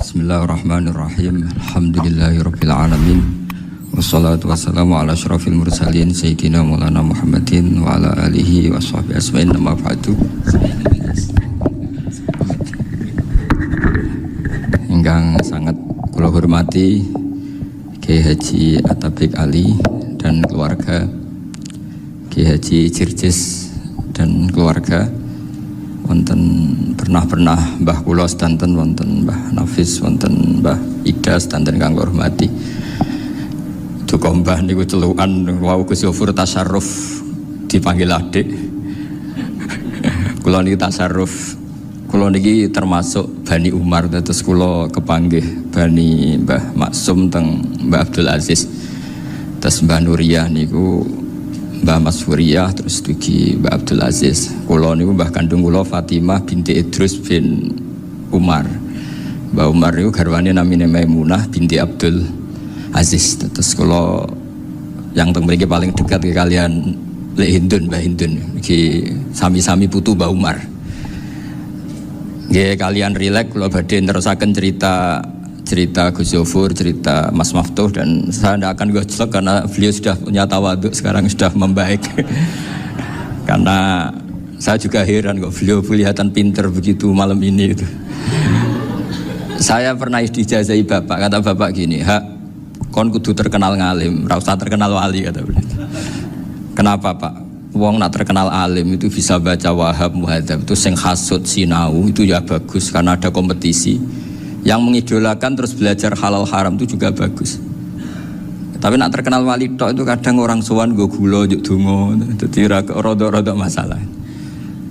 Bismillahirrahmanirrahim. Alhamdulillahirabbil alamin. Wassalatu wassalamu ala asyrafil mursalin sayyidina Maulana Muhammadin wa ala alihi washabbihi asma'in amma ba'du. Ingkang sangat kula hormati Kiai Haji Atabik Ali dan keluarga, Kiai Haji Circis dan keluarga, wonten pernah Mbah kula sedanten, wonten Mbah Nafis, wonten Mbah Ida sedanten kang hormati. Duka Mbah niku celukan wau Gus Yofur tasarruf dipanggil adik. Kula niki tasarruf. Kula niki termasuk Bani Umar, terus kula kepanggih Bani Mbah Maksum teng Mbah Abdul Aziz. Terus Mbah Nuriyah niku Mbah Mas Furiyah, terus dugi Mbah Abdul Aziz. Kula niku mbah kandung kula Fatimah binti Idrus bin Umar. Mbah Umar niku garwane namine Maimunah binti Abdul Aziz. Terus kula yang teng mriki paling dekat kalian Lek Hindun, Mbah Hindun iki sami-sami putu Mbah Umar. Nggih kalian rileks kula badhe nerusaken cerita Gus Yofur, cerita Mas Maftuh, dan saya tidak akan gojlok karena beliau sudah punya tawaduk, sekarang sudah membaik. Karena saya juga heran kok beliau kelihatan pinter begitu malam ini itu. Saya pernah dijazahi bapak, kata bapak gini, "Hak, kon kudu terkenal ngalim, ora usah terkenal wali," kata beliau. Kenapa Pak? Wong nak terkenal alim itu bisa baca Wahab, Muhadzab, itu sing hasud sinau itu ya bagus karena ada kompetisi. Yang mengidolakan terus belajar halal haram itu juga bagus. Tapi nak terkenal wali tok itu kadang orang sowan nggo gula njuk donga, dadi rada-rada masalah.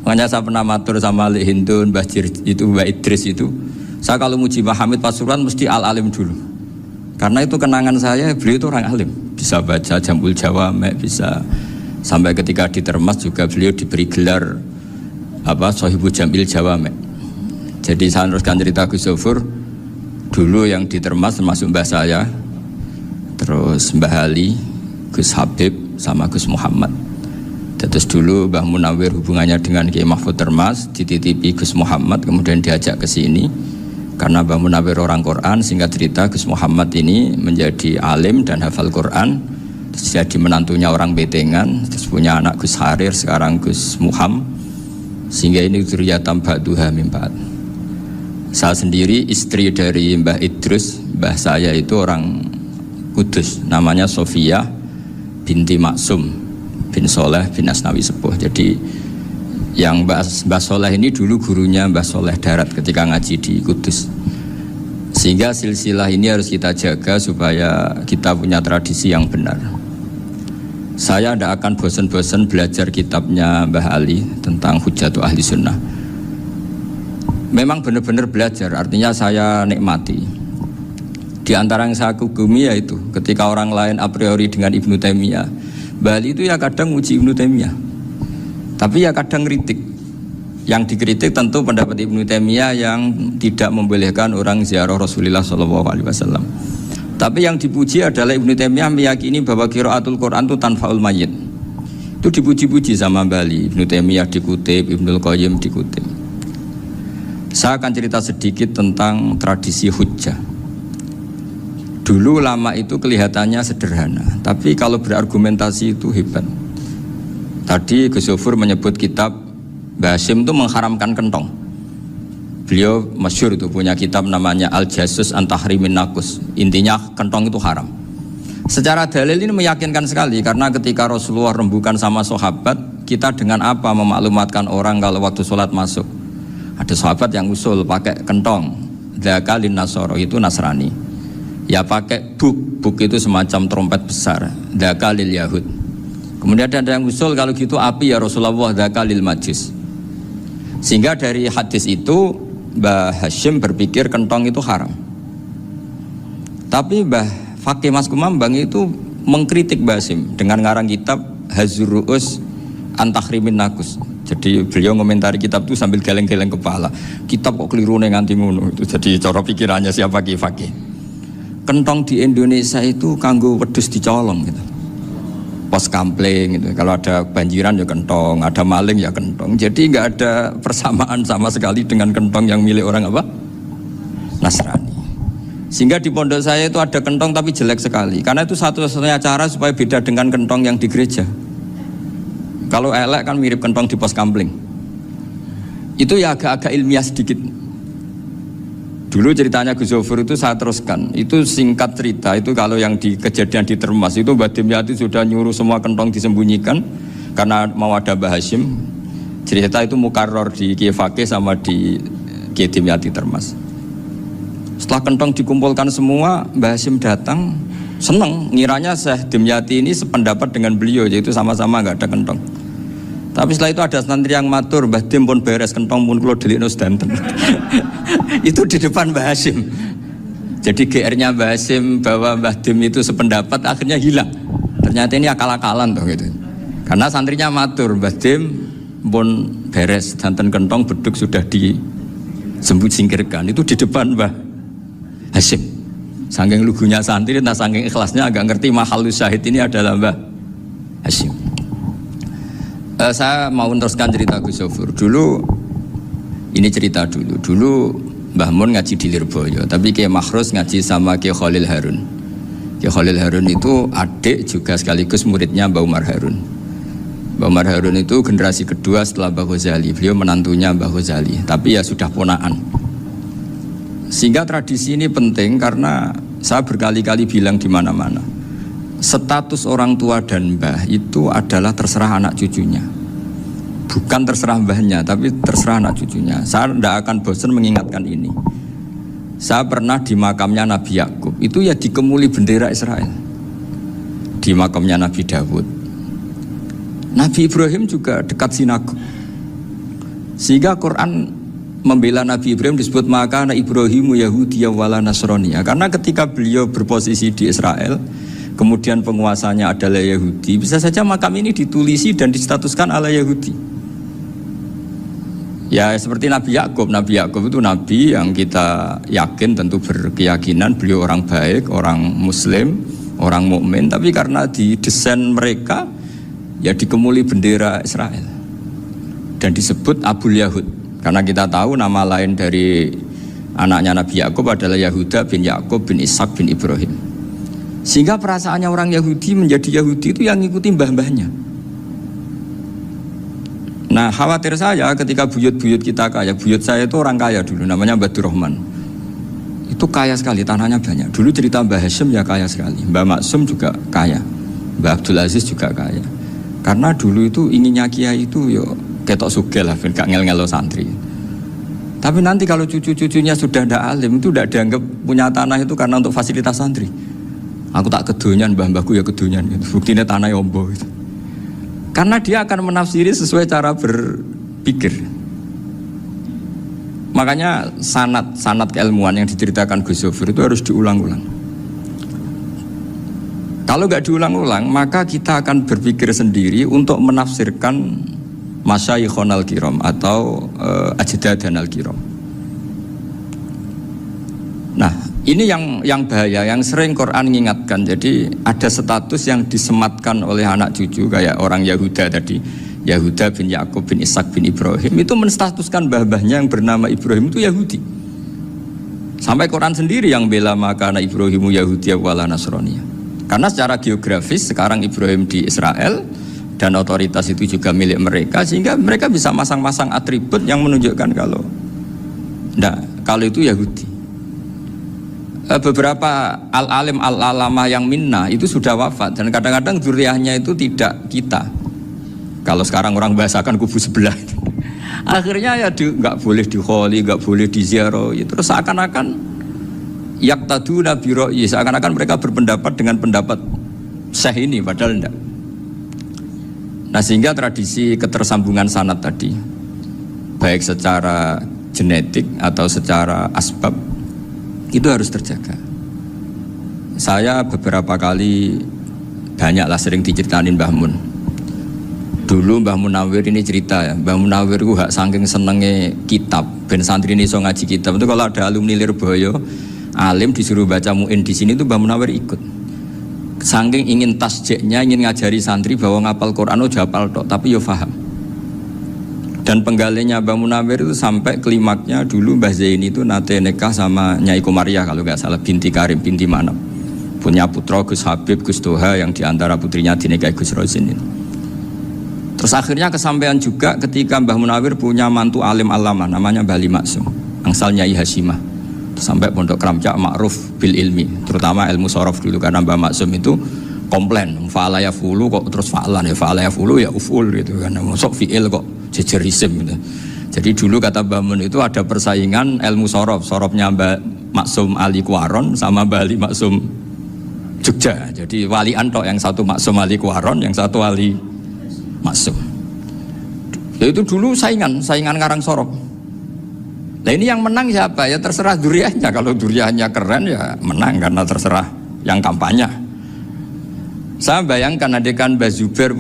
Makanya saya pernah matur sama Lek Hindun, Mbah itu Mbah Idris itu, saya kalau muji Mbah Hamid Pasuruan mesti al-alim dulu. Karena itu kenangan saya, beliau itu orang alim, bisa baca Jambul Jawamek, bisa sampai ketika di Termas juga beliau diberi gelar Sohibu Jamil Jawamek. Jadi saya teruskan cerita Gus Yofur. Dulu yang di Termas termasuk mbah saya, terus Mbah Ali, Gus Habib, sama Gus Muhammad. Terus dulu Mbah Munawir hubungannya dengan Kiai Mahfud Termas, dititipi Gus Muhammad, kemudian diajak ke sini. Karena Mbah Munawir orang Quran, singkat cerita Gus Muhammad ini menjadi alim dan hafal Quran. Terus jadi menantunya orang Betengan, terus punya anak Gus Harir, sekarang Gus Muham. Sehingga ini dzurriyyatan ba'duha min ba'd. Saya sendiri istri dari Mbah Idrus, mbah saya itu orang Kudus, namanya Sofia binti Maksum bin Soleh bin Asnawi Sepuh. Jadi yang Mbah Soleh ini dulu gurunya Mbah Soleh Darat ketika ngaji di Kudus. Sehingga silsilah ini harus kita jaga supaya kita punya tradisi yang benar. Saya tidak akan bosan-bosan belajar kitabnya Mbah Ali tentang Hujjatu Ahli Sunnah. Memang benar-benar belajar, artinya saya nikmati. Di antara yang saya kagumi yaitu ketika orang lain a priori dengan Ibnu Taimiyah, Mbah Ali itu ya kadang uji Ibnu Taimiyah, tapi ya kadang kritik. Yang dikritik tentu pendapat Ibnu Taimiyah yang tidak membolehkan orang ziarah Rasulullah SAW. Tapi yang dipuji adalah Ibnu Taimiyah meyakini bahwa qiraatul Quran itu tanfaul mayyit. Itu dipuji-puji sama Bali. Ibnu Taimiyah dikutip, Ibnul Qayyim dikutip. Saya akan cerita sedikit tentang tradisi hujjah. Dulu lama itu kelihatannya sederhana, tapi kalau berargumentasi itu hebat. Tadi Gus Yofur menyebut kitab Mbah Hasyim itu mengharamkan kentong. Beliau masyhur itu punya kitab namanya Al-Jasus an Tahrimin Nakus. Intinya kentong itu haram. Secara dalil ini meyakinkan sekali, karena ketika Rasulullah rembukan sama sahabat, kita dengan apa memaklumatkan orang kalau waktu sholat masuk? Ada sahabat yang usul pakai kentong, dzakalin nasoro, itu Nasrani. Ya pakai buk itu semacam trompet besar, dzakalil Yahud. Kemudian ada yang usul kalau gitu api ya Rasulullah, dzakalil Majus. Sehingga dari hadis itu Mbah Hasyim berpikir kentong itu haram. Tapi Mbah Fakih Mas Kumambang itu mengkritik Mbah Hasyim dengan ngarang kitab Hazur Ru'us an Tahrimin Nakus. Jadi beliau ngomentari kitab itu sambil geleng-geleng kepala. Kitab kok keliru nganti ngono. Itu jadi cara pikirannya siapa Ki Fakih. Kentong di Indonesia itu kanggo wedhus dicolong gitu. Pos kampling gitu. Kalau ada banjiran ya kentong, ada maling ya kentong. Jadi nggak ada persamaan sama sekali dengan kentong yang milik orang apa? Nasrani. Sehingga di pondok saya itu ada kentong tapi jelek sekali. Karena itu satu-satunya cara supaya beda dengan kentong yang di gereja. Kalau elek kan mirip kentong di pos kampling. Itu ya agak-agak ilmiah sedikit. Dulu ceritanya Gus Zofur itu saya teruskan. Itu singkat cerita, itu kalau yang di kejadian di Termas itu Mbah Dimyati sudah nyuruh semua kentong disembunyikan karena mau ada Mbah Hashim. Cerita itu mukarror di Kiai Fakih sama di Kiai Dimyati Termas. Setelah kentong dikumpulkan semua, Mbah Hashim datang, seneng, ngiranya Syekh Dimyati ini sependapat dengan beliau, yaitu sama-sama nggak ada kentong. Tapi setelah itu ada santri yang matur, Mbah Dim pun beres kentong pun kula delikno sedanten. Itu di depan Mbah Hashim. Jadi GR-nya Mbah Hashim bahwa Mbah Dim itu sependapat akhirnya hilang. Ternyata ini akal-akalan toh gitu. Karena santrinya matur, Mbah Dim pun beres sedanten kentong beduk sudah disingkirkan. Itu di depan Mbah Hashim. Saking lugunya santri, nah saking ikhlasnya agak ngerti mahalus syahid ini adalah Mbah Hashim. Saya mau meneruskan cerita Gus Zofur. Dulu, ini cerita dulu. Dulu Mbah Mun ngaji di Lirboyo, tapi Kiai Makhrus ngaji sama Kiai Khalil Harun. Kiai Khalil Harun itu adik juga sekaligus muridnya Mbah Umar Harun. Mbah Umar Harun itu generasi kedua setelah Mbah Ghazali. Beliau menantunya Mbah Ghazali, tapi ya sudah ponaan. Sehingga tradisi ini penting karena saya berkali-kali bilang di mana-mana. Status orang tua dan mbah itu adalah terserah anak cucunya. Bukan terserah mbahnya, tapi terserah anak cucunya. Saya tidak akan bosan mengingatkan ini. Saya pernah di makamnya Nabi Yakub, itu ya dikemuli bendera Israel. Di makamnya Nabi Dawud. Nabi Ibrahim juga dekat sinagog. Sehingga Quran membela Nabi Ibrahim disebut maka anak Ibrahimu Yahudi wala Nasrani. Karena ketika beliau berposisi di Israel, kemudian penguasanya adalah Yahudi, bisa saja makam ini ditulisi dan distatuskan ala Yahudi. Ya seperti Nabi Yakub. Nabi Yakub itu nabi yang kita yakin tentu berkeyakinan beliau orang baik, orang muslim, orang mukmin, tapi karena di desain mereka ya dikemuli bendera Israel dan disebut Abul Yahud. Karena kita tahu nama lain dari anaknya Nabi Yakub adalah Yahuda bin Yakub bin Ishak bin Ibrahim. Sehingga perasaannya orang Yahudi menjadi Yahudi itu yang ngikuti mbah-mbahnya. Nah khawatir saya ketika buyut-buyut kita kaya. Buyut saya itu orang kaya dulu, namanya Mbah Durrahman. Itu kaya sekali, tanahnya banyak. Dulu cerita Mbah Hashim ya kaya sekali. Mbah Maksum juga kaya, Mbah Abdul Aziz juga kaya. Karena dulu itu inginnya kiai itu yo ketok sugih lah, gak ngel-ngelo santri. Tapi nanti kalau cucu-cucunya sudah tidak alim, itu tidak dianggap punya tanah itu karena untuk fasilitas santri. Aku tak kedonyan, mbah-mbahku ya kedonyan. Buktinya tanah yombo itu. Karena dia akan menafsiri sesuai cara berpikir. Makanya sanad keilmuan yang diceritakan Gus Zofur itu harus diulang-ulang. Kalau nggak diulang-ulang, maka kita akan berpikir sendiri untuk menafsirkan Masyayikhon al-Kiram atau Ajdadan al-Kiram. Nah, ini yang bahaya, yang sering Quran mengingatkan. Jadi ada status yang disematkan oleh anak cucu kayak orang Yahuda tadi, Yahuda bin Yakub bin Ishak bin Ibrahim, itu menstatuskan mbah-mbahnya yang bernama Ibrahim itu Yahudi. Sampai Quran sendiri yang bela maka anak Ibrahimu Yahudi wala Nasrani. Karena secara geografis sekarang Ibrahim di Israel dan otoritas itu juga milik mereka, sehingga mereka bisa masang-masang atribut yang menunjukkan kalau itu Yahudi. Beberapa al-alim al-alama yang minna itu sudah wafat dan kadang-kadang zuriyahnya itu tidak kita. Kalau sekarang orang bahasakan kubu sebelah. Akhirnya ya nggak boleh dikholi, nggak boleh diziarah. Terus seakan-akan yaktaduna bi ra'yi, seakan-akan mereka berpendapat dengan pendapat syekh ini, padahal enggak. Nah sehingga tradisi ketersambungan sanad tadi, baik secara genetik atau secara asbab, itu harus terjaga. Saya beberapa kali banyaklah sering diceritain Mbah Mun. Dulu Mbah Munawir ini cerita ya, Mbah Munawir itu saking senenge kitab, ben santri ini so ngaji kitab. Itu kalau ada alumni Lirboyo, alim disuruh baca muin di sini itu Mbah Munawir ikut. Saking ingin tasjeknya, ingin ngajari santri bahwa ngapal Quran udah hafal tok, tapi yo paham. Dan penggalinya Mbah Munawir itu sampai klimaknya dulu Mbah Zaini itu nate nikah sama Nyai Komariah kalau nggak salah, binti Karim, binti Manap. Punya putra Gus Habib, Gus Toha yang diantara putrinya dinikahi Gus Rosin ini. Terus akhirnya kesampaian juga ketika Mbah Munawir punya mantu alim alama namanya Mbah Ali Maksum, angsal Nyai Hasyimah. Sampai pondok Kramcak ma'ruf bil ilmi, terutama ilmu sorof dulu karena Mbah Maksum itu komplain, fa'ala ya fulu kok terus fa'alan ya fa'ala ya fulu ya uful gitu kan, masuk fi'il kok jejer isim gitu. Jadi dulu kata Mbah Mun itu ada persaingan ilmu sorof, sorofnya Mbah Maksum Ali Kuaron sama Mbah Ali Maksum Jogja. Jadi wali antok, yang satu Maksum Ali Kuaron, yang satu Ali Maksum. Ya itu dulu saingan ngarang sorof. Nah ini yang menang siapa? Ya terserah duriahnya. Kalau duriahnya keren ya menang karena terserah yang kampanye. Saya bayangkan adekan Mbah Zubair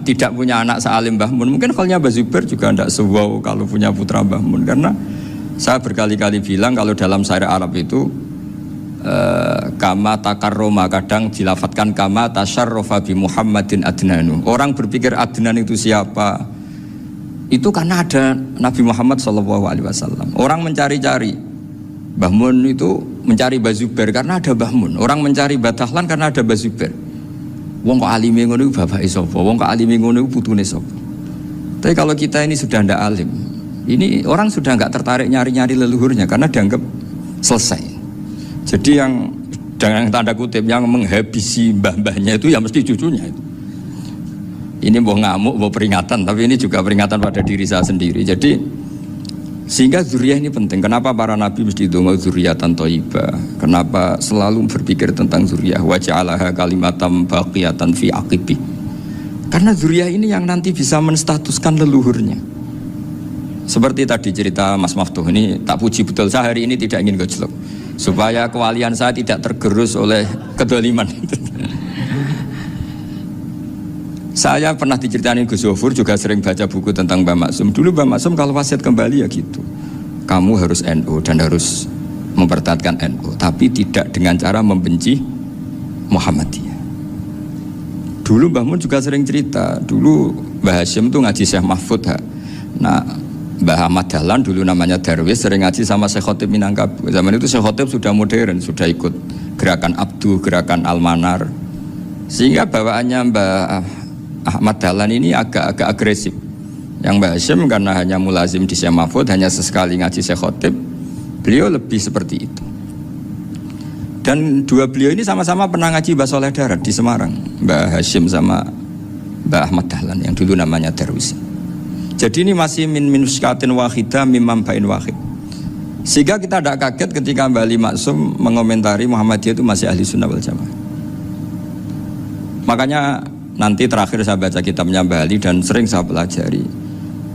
tidak punya anak sealim Mbah Mun, mungkin halnya Mbah Zubair juga tidak sewow kalau punya putra Mbah Mun, karena saya berkali-kali bilang kalau dalam syair Arab itu kama takarroma, kadang dilafatkan kama tasyarrofa bi Muhammadin adnanu. Orang berpikir Adnan itu siapa? Itu karena ada Nabi Muhammad SAW. Orang mencari-cari Mbah Mun itu mencari Mbah Zubair karena ada Mbah Mun. Orang mencari Mbah Dahlan karena ada Mbah Zubair. Wong kok alime ngono iku bapake sapa? Wong kok alime ngono iku putune sapa? Tapi kalau kita ini sudah ndak alim, ini orang sudah nggak tertarik nyari-nyari leluhurnya karena dianggap selesai. Jadi yang dengan tanda kutip yang menghabisi mbah-mbahnya itu ya mesti cucunya itu. Ini mau ngamuk, mau peringatan, tapi ini juga peringatan pada diri saya sendiri. Jadi sehingga zuriyah ini penting. Kenapa para nabi mesti donga zuriyatan thayyibah? Kenapa selalu berpikir tentang zuriyah? Wa ja'alaha kalimatam baqiyatan fi aqibi. Karena zuriyah ini yang nanti bisa menstatuskan leluhurnya. Seperti tadi cerita Mas Maftuh ini, tak puji betul, saya hari ini tidak ingin gojlok supaya kewalian saya tidak tergerus oleh kedoliman. Saya pernah diceritain Gus Zofur, juga sering baca buku tentang Mbah Maksum. Dulu Mbah Maksum kalau wasiat kembali ya gitu, kamu harus NU dan harus mempertahankan NU, tapi tidak dengan cara membenci Muhammadiyah. Dulu Mbah Mun juga sering cerita, dulu Mbah Hashim tuh ngaji Syekh Mahfud. Nah Mbah Ahmad Dahlan dulu namanya Darwis, sering ngaji sama Syekh Khotib Minangkabau. Zaman itu Syekh Khotib sudah modern, sudah ikut gerakan Abdu, gerakan Almanar, sehingga bawaannya Mbah Ahmad Dahlan ini agak agresif. Yang Mbah Hashim karena hanya mulazim di Syekh Mahfud, hanya sesekali ngaji Syekh Khotib, beliau lebih seperti itu. Dan dua beliau ini sama-sama pernah ngaji Mbah Soleh Darat di Semarang, Mbah Hashim sama Mbah Ahmad Dahlan yang dulu namanya Darwis. Jadi ini masih min minuskatin wahidah mimam bain wahid. Sehingga kita tidak kaget ketika Mbah Ali Maksum mengomentari Muhammadiyah itu masih ahli sunnah wal jamaah. Makanya nanti terakhir saya baca kitabnya Mbah Ali dan sering saya pelajari.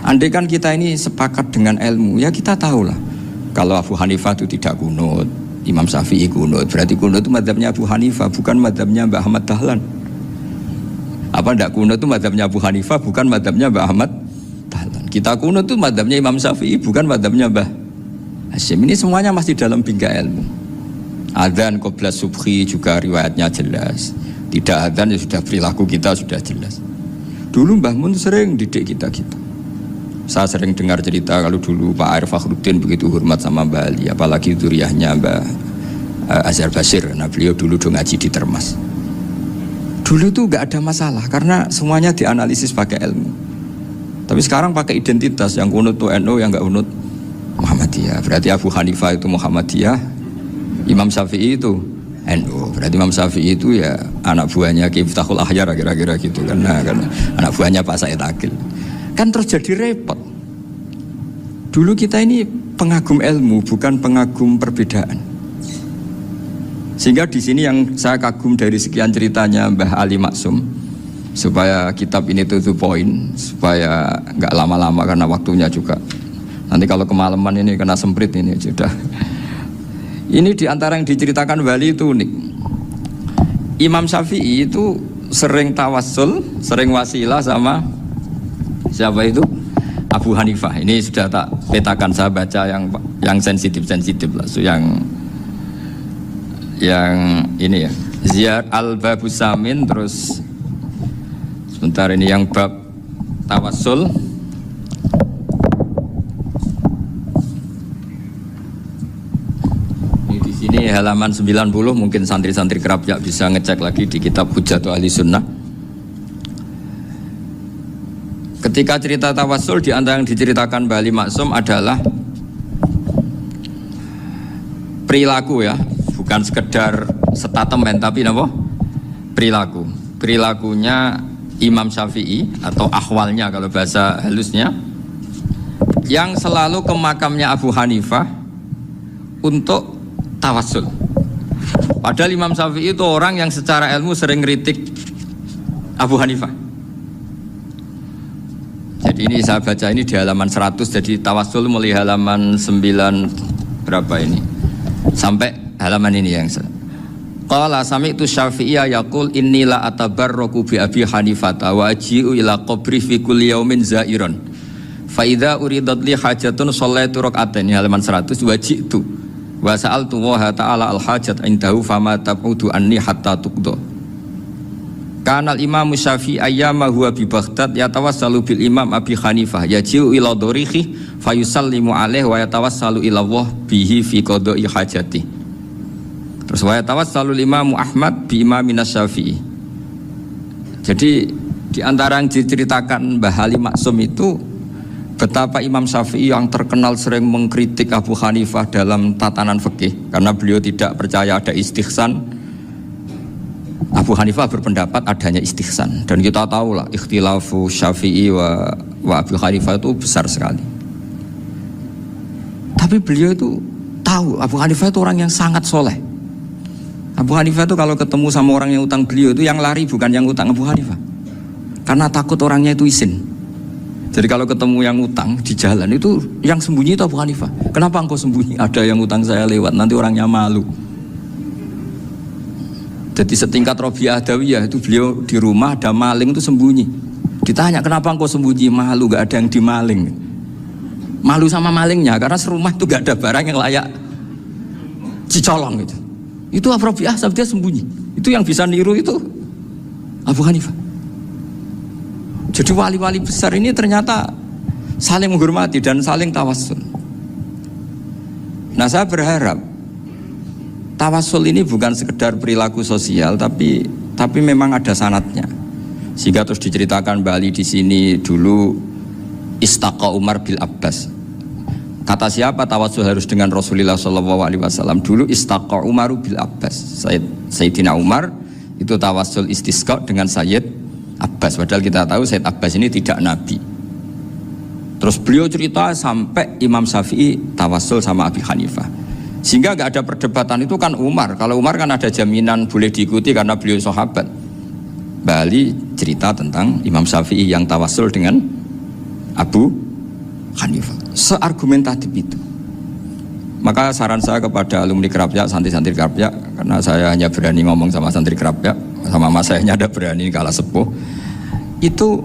Andai kan kita ini sepakat dengan ilmu, ya kita tahulah kalau Abu Hanifah itu tidak kunut, Imam Syafi'i kunut, berarti kunut itu mazhabnya Abu Hanifah, bukan mazhabnya Mbah Ahmad Dahlan. Apa tidak kunut itu mazhabnya Abu Hanifah, bukan mazhabnya Mbah Ahmad Dahlan. Kita kunut itu mazhabnya Imam Syafi'i, bukan mazhabnya Mbah Hashim. Ini semuanya masih dalam bingkai ilmu. Adzan qabla subhi juga riwayatnya jelas. Tidak adzan ya sudah, perilaku kita sudah jelas. Dulu Mbah Mun sering didik kita. Saya sering dengar cerita kalau dulu Pak Arif Fakhruddin begitu hormat sama Mbah Ali, apalagi zuriyahnya Mbah Azhar Basir. Nah beliau dulu ngaji di Termas. Dulu tuh gak ada masalah karena semuanya dianalisis pakai ilmu. Tapi sekarang pakai identitas, yang kunut tuh NU, yang gak kunut Muhammadiyah. Berarti Abu Hanifah itu Muhammadiyah, Imam Syafi'i itu NU. Berarti Imam Syafi'i itu ya anak buahnya Ki Miftahul Ahyar kira-kira gitu kan. Nah, karena anak buahnya Pak Said Akil. Kan terus jadi repot. Dulu kita ini pengagum ilmu, bukan pengagum perbedaan. Sehingga di sini yang saya kagum dari sekian ceritanya Mbah Ali Maksum, supaya kitab ini to the point, supaya nggak lama-lama karena waktunya juga. Nanti kalau kemalaman ini kena semprit ini sudah. Ini diantara yang diceritakan Wali itu unik. Imam Syafi'i itu sering tawassul, sering wasilah sama siapa itu? Abu Hanifah. Ini sudah tak petakan, saya baca yang sensitif lah, so yang ini ya. Ziyad al-Babus Samin, terus sebentar ini yang bab tawassul. Ini halaman 90, mungkin santri-santri Kerapjak bisa ngecek lagi di kitab Hujjatul Ahli Sunnah. Ketika cerita tawassul, di antara yang diceritakan Mbah Ali Maksum adalah perilaku ya, bukan sekedar statement tapi apa? Perilaku. Perilakunya Imam Syafi'i atau ahwalnya kalau bahasa halusnya, yang selalu ke makamnya Abu Hanifah untuk tawassul. Padahal Imam Syafi'i itu orang yang secara ilmu sering kritik Abu Hanifah. Jadi ini saya baca ini di halaman 100, jadi tawassul mulai halaman 9 berapa ini sampai halaman ini yang qala sami'tu Syafi'iyya yaqul inni la atabarraku bi Abi Hanifah wa aji'u ila qabri fi kulli yaumin za'iran fa idza uridat li hajatun shallaitu rak'atain, halaman 100, waji'tu wa sa'altu wa ta'ala al hajat indahu fama tab'udu anni hatta tuqda. Kanal Imam Syafi'i ayyama huwa bi Baghdad yatawassalu bil Imam Abi Hanifah yaji'u ila dorihi fayusallimu alaihi wa yatawassalu ila Allah bihi fi qada'i hajati. Terus wa yatawassalu Imam Ahmad bi Imamina Syafi'i. Jadi di antara yang diceritakan Mbah Ali Maksum itu betapa Imam Syafi'i yang terkenal sering mengkritik Abu Hanifah dalam tatanan fikih karena beliau tidak percaya ada istihsan. Abu Hanifah berpendapat adanya istihsan, dan kita tahu lah ikhtilafu Syafi'i wa Abu Hanifah itu besar sekali. Tapi beliau itu tahu Abu Hanifah itu orang yang sangat soleh. Abu Hanifah itu kalau ketemu sama orang yang utang beliau itu yang lari bukan yang utang Abu Hanifah, karena takut orangnya itu izin. Jadi kalau ketemu yang utang di jalan itu yang sembunyi itu Abu Hanifah. Kenapa engkau sembunyi? Ada yang utang saya lewat, nanti orangnya malu. Jadi setingkat Robiah Adawiyah itu beliau di rumah ada maling itu sembunyi. Ditanya kenapa engkau sembunyi? Malu, gak ada yang dimaling. Malu sama malingnya karena serumah itu gak ada barang yang layak dicolong gitu. Itu Robiah dia sembunyi. Itu yang bisa niru itu Abu Hanifah. Jadi wali-wali besar ini ternyata saling menghormati dan saling tawassul. Nah saya berharap tawassul ini bukan sekedar perilaku sosial, tapi memang ada sanadnya. Sehingga terus diceritakan Bali di sini dulu istaqa Umar bil Abbas. Kata siapa tawassul harus dengan Rasulullah SAW? Dulu istaqa Umar bil Abbas. Sayyidina Umar itu tawassul istisqa dengan Sayyid Abbas. Padahal kita tahu Sayyid Abbas ini tidak nabi. Terus beliau cerita sampai Imam Syafi'i tawassul sama Abi Hanifah. Sehingga gak ada perdebatan itu kan Umar. Kalau Umar kan ada jaminan boleh diikuti karena beliau sahabat. Bali cerita tentang Imam Syafi'i yang tawassul dengan Abu Hanifah. Seargumentatif itu. Maka saran saya kepada alumni Kerapjak, santri-santri Kerapjak, karena saya hanya berani ngomong sama santri Kerapjak, sama mas saya ada berani kalah sepuh. Itu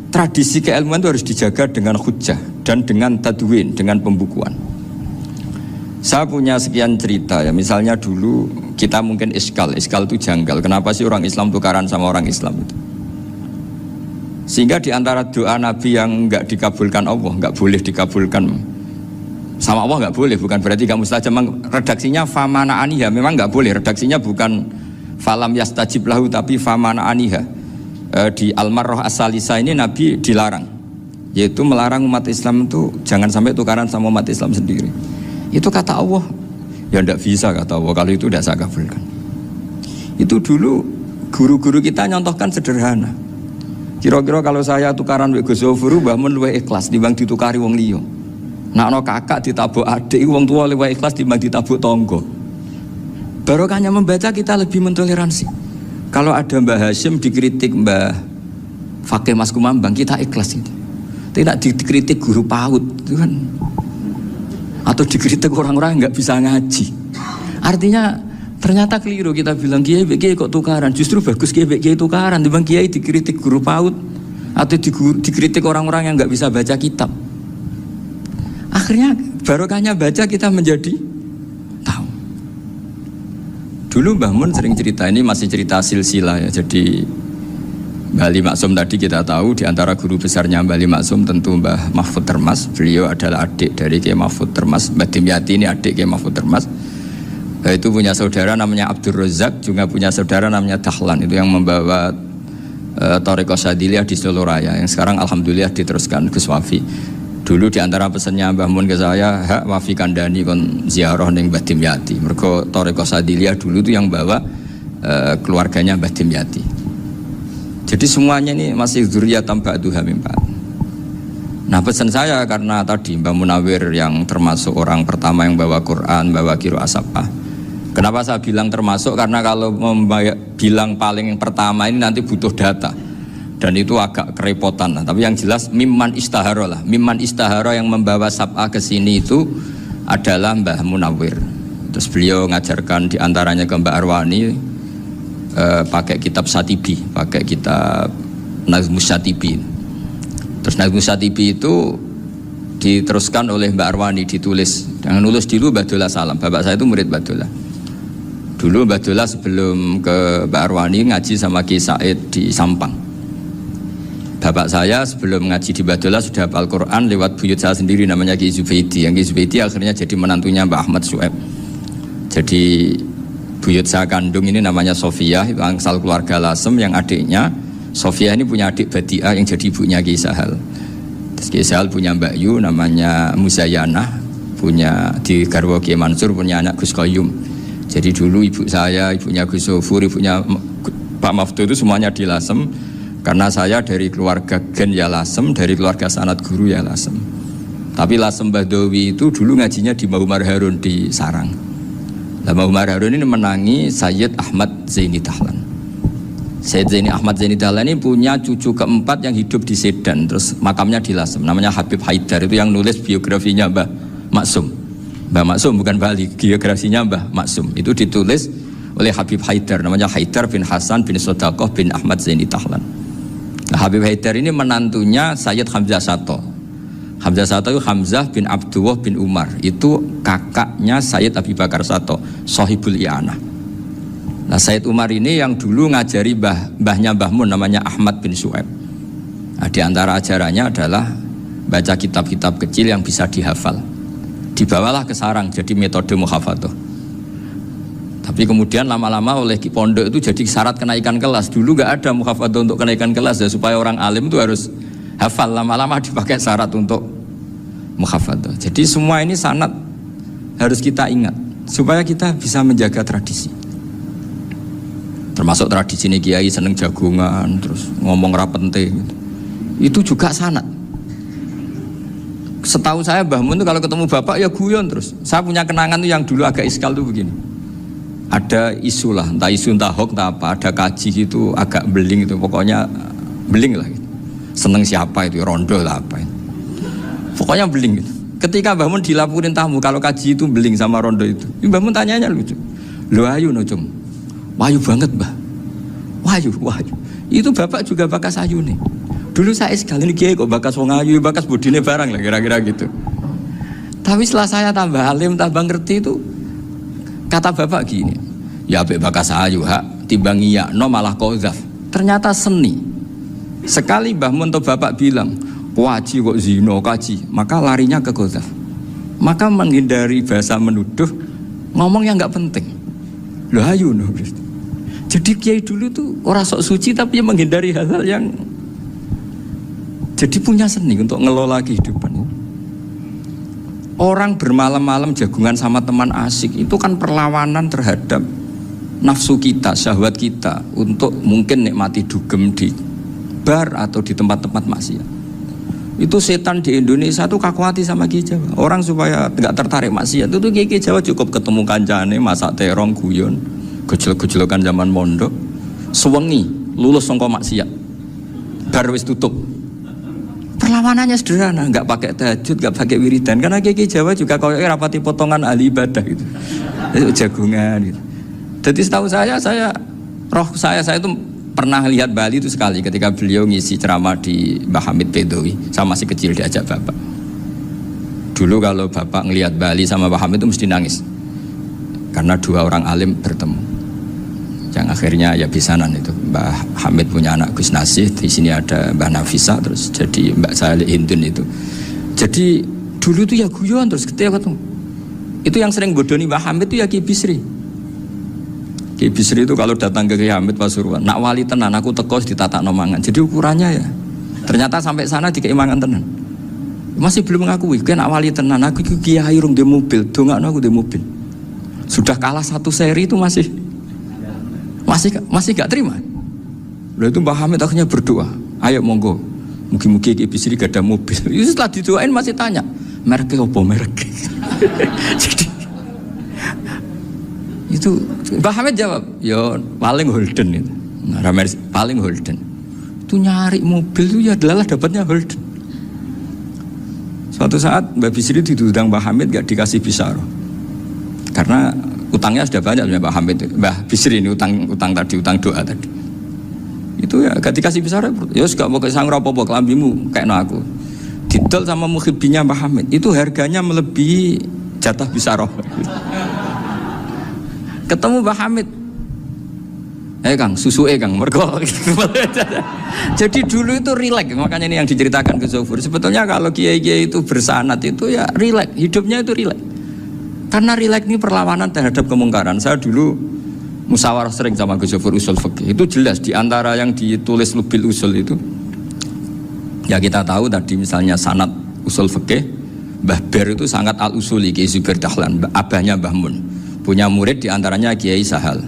tradisi keilmuan itu harus dijaga dengan hujjah dan dengan tadwin, dengan pembukuan. Saya punya sekian cerita ya, misalnya dulu kita mungkin iskal itu janggal. Kenapa sih orang Islam tukaran sama orang Islam itu? Sehingga di antara doa Nabi yang enggak dikabulkan Allah, enggak boleh dikabulkan sama Allah, enggak boleh, bukan berarti enggak mustajab. Redaksinya famana aniha, memang enggak boleh. Redaksinya bukan falam yastajib lahu tapi famana aniha. Di Al-Marrah As-Salisa ini Nabi dilarang, yaitu melarang umat Islam itu jangan sampai tukaran sama umat Islam sendiri. Itu kata Allah, ya tidak bisa kata Allah, kalau itu tidak saya kabulkan. Itu dulu guru-guru kita nyontohkan sederhana. Kira-kira kalau saya tukaran wek Gus Zofuru mbah mun luwih ikhlas dibanding ditukari wong liya. Nakno kakak ditabuk adik, wong tua luwih ikhlas dibanding ditabuk tangga. Barokahnya membaca kita lebih mentoleransi. Kalau ada Mbah Hashim dikritik Mbah Fakih Mas Kumambang, kita ikhlas itu. Tidak dikritik guru PAUD itu kan. Atau dikritik orang-orang yang nggak bisa ngaji. Artinya ternyata keliru kita bilang kiai kok tukaran. Justru bagus kiai tukaran. Dibanding kiai dikritik guru PAUD atau dikritik orang-orang yang nggak bisa baca kitab. Akhirnya barokahnya baca kita menjadi tahu. Dulu Mbah Mun sering cerita, ini masih cerita silsilah ya. Jadi Mbah Ali Maksum tadi kita tahu di antara guru besarnya Mbah Ali Maksum tentu Mbah Mahfud Termas. Beliau adalah adik dari Kiai Mahfud Termas. Mbah Dimyati ini adik Kiai Mahfud Termas. Mbah itu punya saudara namanya Abdul Razak, juga punya saudara namanya Dahlan, itu yang membawa Thariqah Syadziliyah di Solo Raya, yang sekarang alhamdulillah diteruskan Gus Wafi. Dulu diantara pesannya Mbah Mun ke saya, hak Wafi kandani kon ziarah ning Mbah Dimyati. Mergo Thariqah Syadziliyah dulu itu yang bawa keluarganya Mbah Dimyati. Jadi semuanya ini masih dzurriyyatan ba'duha min ba'd. Nah pesan saya karena tadi Mbah Munawir yang termasuk orang pertama yang bawa Quran, bawa Qiraah Sab'ah. Kenapa saya bilang termasuk? Karena kalau bilang paling pertama ini nanti butuh data. Dan itu agak kerepotan lah. Tapi yang jelas mimman istahara lah. Mimman istahara yang membawa Sab'ah ke sini itu adalah Mbah Munawir. Terus beliau ngajarkan diantaranya ke Mbak Arwani pakai kitab Satibi, pakai kitab Nazmus Satibi. Terus Nazmus Satibi itu diteruskan oleh Mbak Arwani, ditulis. Yang nulis dulu Mbak Dola Salam. Bapak saya itu murid Mbak Dola. Dulu Mbak Dola sebelum ke Mbak Arwani ngaji sama Ki Said di Sampang. Bapak saya sebelum ngaji di Mbak Dola sudah hafal Quran lewat buyut saya sendiri namanya Ki Zubaidi. Yang Ki Zubaidi akhirnya jadi menantunya Mbak Ahmad Su'eb. Jadi buyut saya kandung ini namanya Sofia, itu angsal keluarga Lasem, yang adiknya Sofia ini punya adik Badi'ah yang jadi ibunya Ki Sahal. Terus Ki Sahal punya Mbak Yu namanya Muzayanah, punya di garwa Ki Mansur punya anak Gus Qayyum. Jadi dulu ibu saya, ibunya Gus Sofur, ibunya Pak Maftu itu semuanya di Lasem. Karena saya dari keluarga Gen ya Lasem, dari keluarga sanad guru ya Lasem. Tapi Lasem Badawi itu dulu ngajinya di Mbah Umar Harun di Sarang. Mbah Umar Harun ini menangi Sayyid Ahmad Zaini Dahlan. Sayyid Zaini Ahmad Zaini Dahlan ini punya cucu keempat yang hidup di Sedan, terus makamnya di Lasem, namanya Habib Haidar, itu yang nulis biografinya Mbah Maksum. Mbah Maksum bukan Bali, biografinya Mbah Maksum itu ditulis oleh Habib Haidar, namanya Haidar bin Hasan bin Sodaqoh bin Ahmad Zaini Dahlan. Nah, Habib Haidar ini menantunya Sayyid Hamzah Sato. Hamzah Sato itu Hamzah bin Abdullah bin Umar, itu kakaknya Sayyid Abi Bakar Sato, Sohibul I'anah. Nah Sayyid Umar ini yang dulu ngajari mbahnya Mbah Mun namanya Ahmad bin Su'eb. Nah, di antara ajarannya adalah baca kitab-kitab kecil yang bisa dihafal. Dibawalah ke sarang jadi metode muhafadzah. Tapi kemudian lama-lama oleh pondok itu jadi syarat kenaikan kelas. Dulu gak ada muhafadzah untuk kenaikan kelas ya, supaya orang alim itu harus hafal. Lama-lama dipakai syarat untuk muhafadzah. Jadi semua ini sanad harus kita ingat supaya kita bisa menjaga tradisi. Termasuk tradisi ini kiai seneng jagungan, terus ngomong rapenting gitu. Itu juga sanad. Setahu saya Mbah Mun itu kalau ketemu bapak ya guyon terus. Saya punya kenangan tuh yang dulu agak iskal tuh begini. Ada isu lah, entah isu entah hoax entah apa, ada kaji gitu agak beling itu, pokoknya beling lah gitu. Seneng siapa itu, rondo lah apa itu. Pokoknya beling gitu. Ketika Mbah Mun dilaporin tamu kalau kaji itu beling sama rondo itu, Mbah Mun tanyanya lucu. Lo ayu no cum. Wahyu banget Mbah. Wahyu. Itu bapak juga bakas ayu nih. Dulu saya sekali ini kiai kok bakas wong ayu, bakas bodine barang lah kira-kira gitu. Tapi setelah saya tambah alim, tambah ngerti itu, kata bapak gini, ya abek bakas ayu hak, timbang iya, no malah qadzaf. Ternyata seni. Sekali Mbah Mun atau bapak bilang, kaji kok zino kaji, maka larinya ke qadzaf. Maka menghindari bahasa menuduh, ngomong yang nggak penting. Loh ayu no. Jadi kiai dulu tuh orang sok suci tapi menghindari hal-hal yang jadi punya seni untuk ngelola kehidupan. Orang bermalam-malam jagungan sama teman asik itu kan perlawanan terhadap nafsu kita, syahwat kita untuk mungkin nikmati dugem di bar atau di tempat-tempat maksiat. Itu setan di Indonesia tuh kaku hati sama Kiai Jawa. Orang supaya nggak tertarik maksiat itu tuh Kiai Jawa cukup ketemu kancane masak terong guyon, gejol-gejolokan zaman mondok, sewengi lulus sangka maksiat. Bar wis tutup. Perlawanannya sederhana, nggak pakai tahajud, nggak pakai wiridan, karena Kiai Jawa juga kalau rapati potongan ahli ibadah gitu, itu jagungan gitu. Jadi setahu saya itu pernah lihat Bali itu sekali ketika beliau ngisi ceramah di Mbah Hamid Bedowi, saya masih kecil diajak bapak. Dulu kalau bapak ngelihat Bali sama Mbah Hamid itu mesti nangis, karena dua orang alim bertemu. Yang akhirnya ya bisanan itu. Mbah Hamid punya anak Gus Nasih, di sini ada Mbah Nafisa, terus jadi Mbak Salih Hindun itu. Jadi dulu itu ya guyon terus ketika ketemu. Itu yang sering bodoni Mbah Hamid itu ya Ki Bisri. Ki Bisri itu kalau datang ke Kiai Hamid Pasuruan, nak wali tenan aku teko ditatakno mangan. Jadi ukurannya ya. Ternyata sampai sana dikei mangan tenan. Masih belum mengakui, kan nak wali tenan aku iki kiai rung di mobil, dongakno aku di mobil. Sudah kalah satu seri itu masih gak terima. Lalu itu Mbah Hamid akhirnya berdoa, ayo monggo, mugi-mugi Ki Bisri gak ada mobil. Itu setelah didoain masih tanya, mereknya apa mereknya? Jadi itu Mbah Hamid jawab, ya paling Holden itu, paling Holden. Itu nyari mobil itu ya adalah dapatnya Holden. Suatu saat Mbah Bisri diundang Mbah Hamid gak dikasih bisaroh, karena utangnya sudah banyak Mbah Hamid, Mbah Bisri ini utang tadi, utang doa tadi. Itu ya gak dikasih bisaroh, ya gak mau kesang rapopo kelambimu kayak no aku. Didol sama muhibbinya Mbah Hamid, itu harganya melebihi jatah bisaroh. Ketemu Mbah Hamid, Kang, susu Kang, mergo. Jadi dulu itu rileks, makanya ini yang diceritakan ke Zofur. Sebetulnya kalau kiai-kiai itu bersanad itu ya rileks, hidupnya itu rileks. Karena rileks ini perlawanan terhadap kemungkaran. Saya dulu musyawarah sering sama Gus Zofur usul fikih. Itu jelas di antara yang ditulis Lubil Usul itu. Ya kita tahu tadi misalnya sanad usul fikih, Mbah Ber itu sangat al-usuli Kiai Zubair Dahlan, abahnya Mbah Mun. Punya murid diantaranya Kiai Sahal.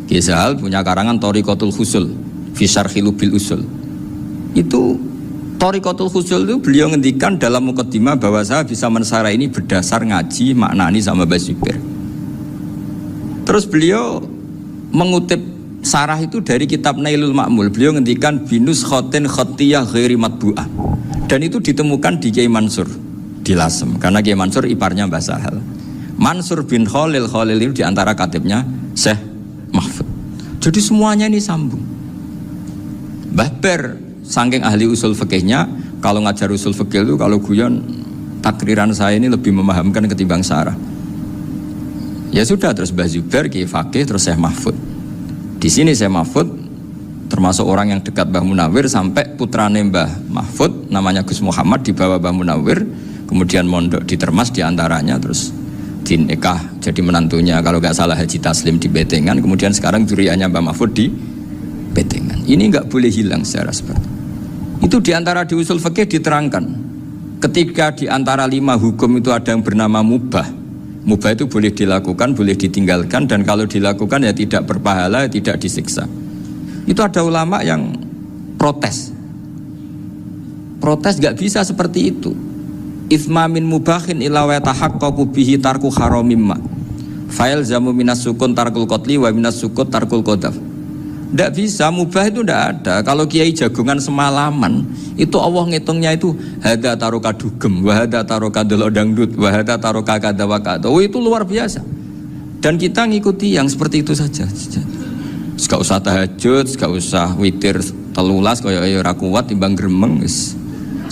Kiai Sahal punya karangan Thariqatul Husul fi Syarhi Lubil Usul. Itu Thariqatul Husul itu beliau ngendikan dalam mukaddimah bahwa saya bisa mensarah ini berdasar ngaji maknani sama Mbah Zubair. Terus beliau mengutip sarah itu dari kitab Nailul Ma'mul. Beliau ngendikan binus khotin khotiyah ghairi matbu'ah. Dan itu ditemukan di Kiai Mansur di Lasem, karena Kiai Mansur iparnya Mbah Sahal. Mansur bin Khalil itu diantara katibnya Syekh Mahfud. Jadi semuanya ini sambung. Mbah Ber saking ahli usul fikihnya, kalau ngajar usul fikih itu kalau guyon takriran saya ini lebih memahamkan ketimbang sarah. Ya sudah, terus Mbah Zubair Kiai Fakih, terus Syekh Mahfud. Di sini Syekh Mahfud termasuk orang yang dekat Mbah Munawir, sampai putrane Mbah Mahfud namanya Gus Muhammad dibawa Mbah Munawir, kemudian mondok di Termas diantaranya, terus dinikah jadi menantunya kalau nggak salah Haji Taslim di Betengan, kemudian sekarang duriannya Mbah Mahfud di Betengan. Ini nggak boleh hilang secara seperti itu. Diantara di usul fikih diterangkan, ketika diantara 5 hukum itu ada yang bernama mubah. Mubah itu boleh dilakukan, boleh ditinggalkan, dan kalau dilakukan ya tidak berpahala, tidak disiksa. Itu ada ulama yang protes nggak bisa seperti itu. Ithma min mubahin ila wa tahaqqaqu bihi tarku haramimma. Fa'il zamu minas sukun tarkul qatli wa minas sukut tarkul qadaf. Tidak bisa, mubah itu tidak ada. Kalau kiai jagungan semalaman, itu Allah ngitungnya itu hada taruka dugem, wa hada taruka delok dangdut, wa hada taruka kada wa kada. Oh, itu luar biasa. Dan kita ngikuti yang seperti itu saja. Gak usah tahajud, gak usah witir telulas kaya ora kuat timbang gremeng wis.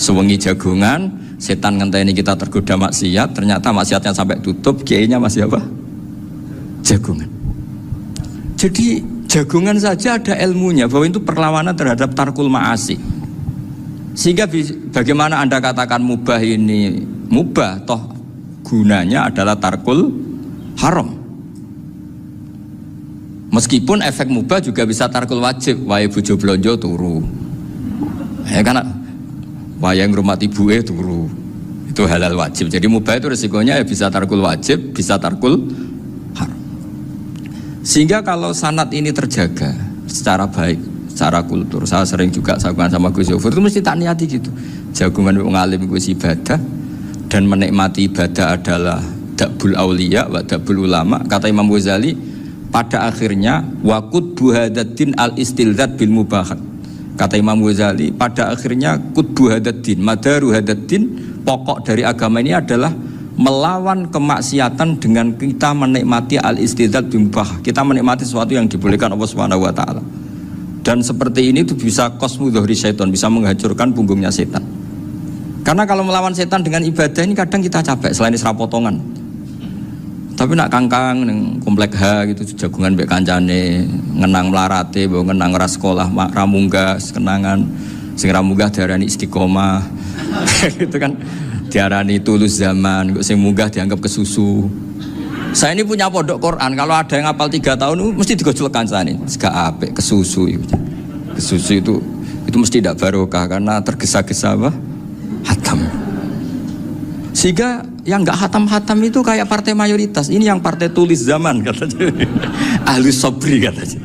Sewengi jagungan, setan ngenteni kita tergoda maksiat, ternyata maksiatnya sampai tutup, kiainya masih apa? Jagungan. Jadi jagungan saja ada ilmunya bahwa itu perlawanan terhadap tarkul ma'asi. Sehingga bagaimana Anda katakan mubah ini mubah, toh gunanya adalah tarkul haram. Meskipun efek mubah juga bisa tarkul wajib, wae bojo blonjo turu. Ya kan, wayang rumah ibuke turu. Itu halal wajib. Jadi mubah itu resikonya ya bisa tarkul wajib, bisa tarkul haram. Sehingga kalau sanad ini terjaga secara baik, secara kultur, saya sering juga sakuan sama Gus Zofur itu mesti tak niati gitu. Jagungan wong alim iku ibadah, dan menikmati ibadah adalah dabul auliya wa dabul ulama. Kata Imam Ghazali, pada akhirnya waqud buhadaddin al-istilzat bil mubahat. Kata Imam Ghazali, pada akhirnya qutbu hadaddin, madaru hadaddin, pokok dari agama ini adalah melawan kemaksiatan dengan kita menikmati al-istidzat bimbah. Kita menikmati sesuatu yang dibolehkan Allah Subhanahu wa taala. Dan seperti ini itu bisa qasmu dhuhri syaitan, bisa menghancurkan punggungnya setan. Karena kalau melawan setan dengan ibadah ini kadang kita capek selain isra potongan. Tapi nak kangkang ning komplek H gitu jagungan mbek kancane, ngenang melarate, mbok ngenang ras sekolah, ra munggah kenangan. Sing ra munggah diarani istiqomah. Gitu kan. Diarani tulus zaman, kok sing munggah dianggap kesusu. Saya ini punya pondok Quran, kalau ada yang hafal 3 tahun mesti digojolkan saya ini. Gak apik kesusu itu. Kesusu itu mesti tidak barokah karena tergesa-gesa apa? Hatam. Sehingga yang nggak hatam-hatam itu kayak partai mayoritas. Ini yang partai tulis zaman katanya. Ahli sobri katanya.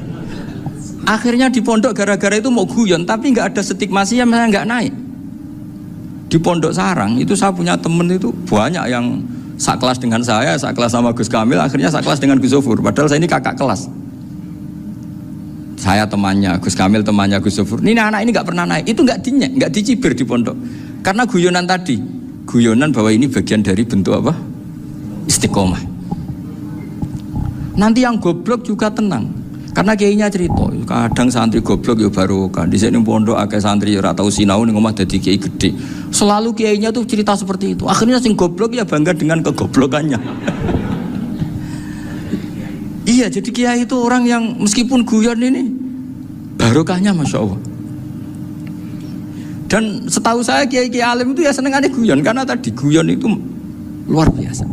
Akhirnya di pondok gara-gara itu mau guyon, tapi nggak ada stigma sih, yang nggak naik. Di pondok sarang itu saya punya temen itu banyak yang sekelas dengan saya, sekelas sama Gus Kamil, akhirnya sekelas dengan Gus Sofur. Padahal saya ini kakak kelas. Saya temannya, Gus Kamil temannya Gus Sofur. Ini anak ini nggak pernah naik, itu nggak dinyek, nggak dicibir di pondok. Karena guyonan tadi, guyonan bahwa ini bagian dari bentuk apa? Istiqomah. Nanti yang goblok juga tenang, karena kiainya cerita. Kadang santri goblok ya baru kan. Di sini pondok akeh santri ora tau sinau ning omah dadi kiai gede. Selalu kiainya tuh cerita seperti itu. Akhirnya sing goblok ya bangga dengan kegoblokannya. Iya, jadi kiai itu orang yang meskipun guyon ini barokahnya Masya Allah. Dan setahu saya kiai alim itu ya senengannya guyon, karena tadi guyon itu luar biasa.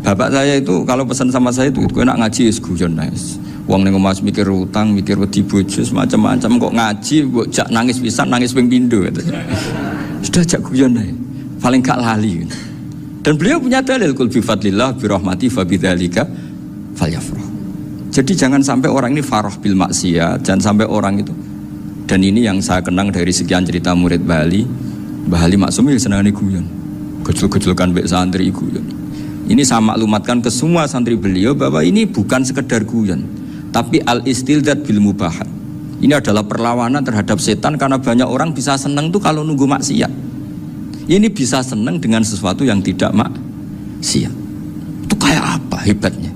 Bapak saya itu kalau pesan sama saya itu enak ngaji ya guyon nice. Wong ning omah mikir utang, mikir wedi bojo macam-macam, kok ngaji kok jak nangis pisan, nangis ping pindho gitu. Sudah jak guyon ae. Paling gak lali. Dan beliau punya dalil kul bi fadlillah bi rahmati fa bidzalika falyafrah. Jadi jangan sampai orang ini farah bil maksiat, jangan sampai orang itu. Dan ini yang saya kenang dari sekian cerita murid Bali, Mbah Ali Maksum ya senangane guyon. Gejol-gejolkan mbek santri guyon. Ini saya maklumatkan ke semua santri beliau bahwa ini bukan sekedar guyon, tapi al-istildad bil mubahat. Ini adalah perlawanan terhadap setan, karena banyak orang bisa senang tuh kalau nunggu maksiat. Ini bisa senang dengan sesuatu yang tidak maksiat. Itu kayak apa hebatnya?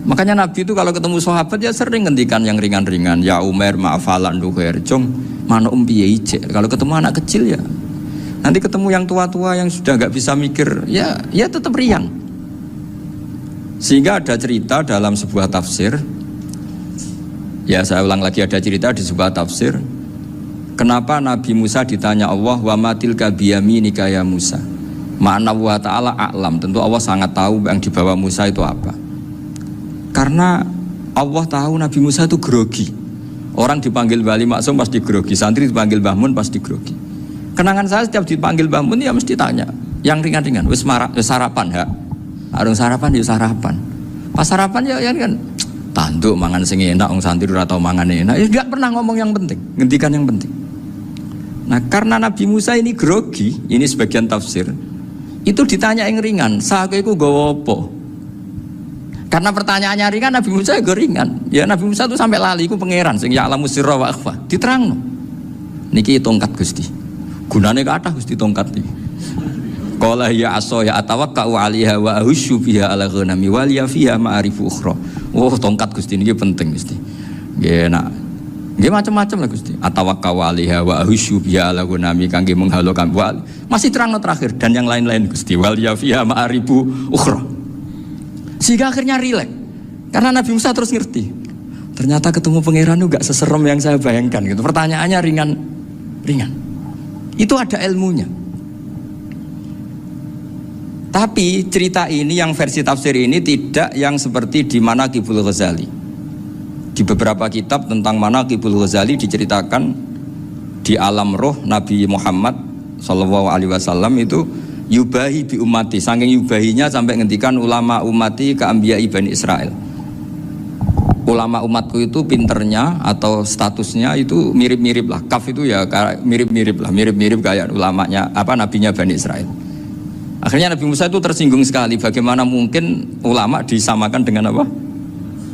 Makanya Nabi itu kalau ketemu sahabat ya sering ngendikan yang ringan-ringan. Ya Umar ma'afalan duher jong mana piye ije. Kalau ketemu anak kecil ya. Nanti ketemu yang tua-tua yang sudah nggak bisa mikir, ya tetap riang. Sehingga ada cerita dalam sebuah tafsir. Ya saya ulang lagi, ada cerita di sebuah tafsir. Kenapa Nabi Musa ditanya Allah, wa matilka biyaminika ya Musa. Ma'ana wa ta'ala a'lam. Tentu Allah sangat tahu yang dibawa Musa itu apa. Karena Allah tahu Nabi Musa itu grogi. Orang dipanggil Bali Maksum pasti grogi, santri dipanggil Mbah Mun pasti grogi. Kenangan saya setiap dipanggil Mbah Mun ya mesti tanya yang ringan-ringan, wis sarapan ya. Arung sarapan ya sarapan. Pas sarapan ya kan tanduk mangan sing enak, wong santri ora tau mangan enak. Ya enggak pernah ngomong yang penting, ngendikan yang penting. Nah, karena Nabi Musa ini grogi, ini sebagian tafsir. Itu ditanya yang ringan, "Sake iku nggawa apa?" Karena pertanyaannya ringan, Nabi Musa juga ringan. Ya Nabi Musa itu sampai lali iku pangeran sing ya'lamu sirra wa akhfa. Diterangno. Niki tongkat Gusti. Gunane kathah Gusti tongkat iki. Qala ya aso ya atawakka'u 'alaiha wa ahusyu biha 'ala ghanami wa liya fiha ma'arifu ukhra. Oh, tongkat Gusti niki penting Gusti. Nggih nak. Nggih macam-macam lah Gusti. Atawakka'u 'alaiha wa ahusyu biha 'ala ghanami kangge menghalo kambal. Masih terangno terakhir dan yang lain-lain Gusti. Wa liya fiha ma'arifu ukhra. Sehingga akhirnya rileks. Karena Nabi Musa terus ngerti. Ternyata ketemu pangeran itu gak seserem yang saya bayangkan gitu. Pertanyaannya ringan. Itu ada ilmunya. Tapi cerita ini yang versi tafsir ini tidak yang seperti di Manaqibul Ghazali. Di beberapa kitab tentang Manaqibul Ghazali diceritakan di alam roh Nabi Muhammad SAW itu yubahi bi umati, saking yubahinya sampai ngendikan ulama umati ke anbiya'i Bani Israel. Ulama umatku itu pinternya atau statusnya itu mirip-mirip lah. Kaf itu ya mirip-mirip kayak ulamanya nabinya Bani Israel. Akhirnya Nabi Musa itu tersinggung sekali, bagaimana mungkin ulama disamakan dengan apa?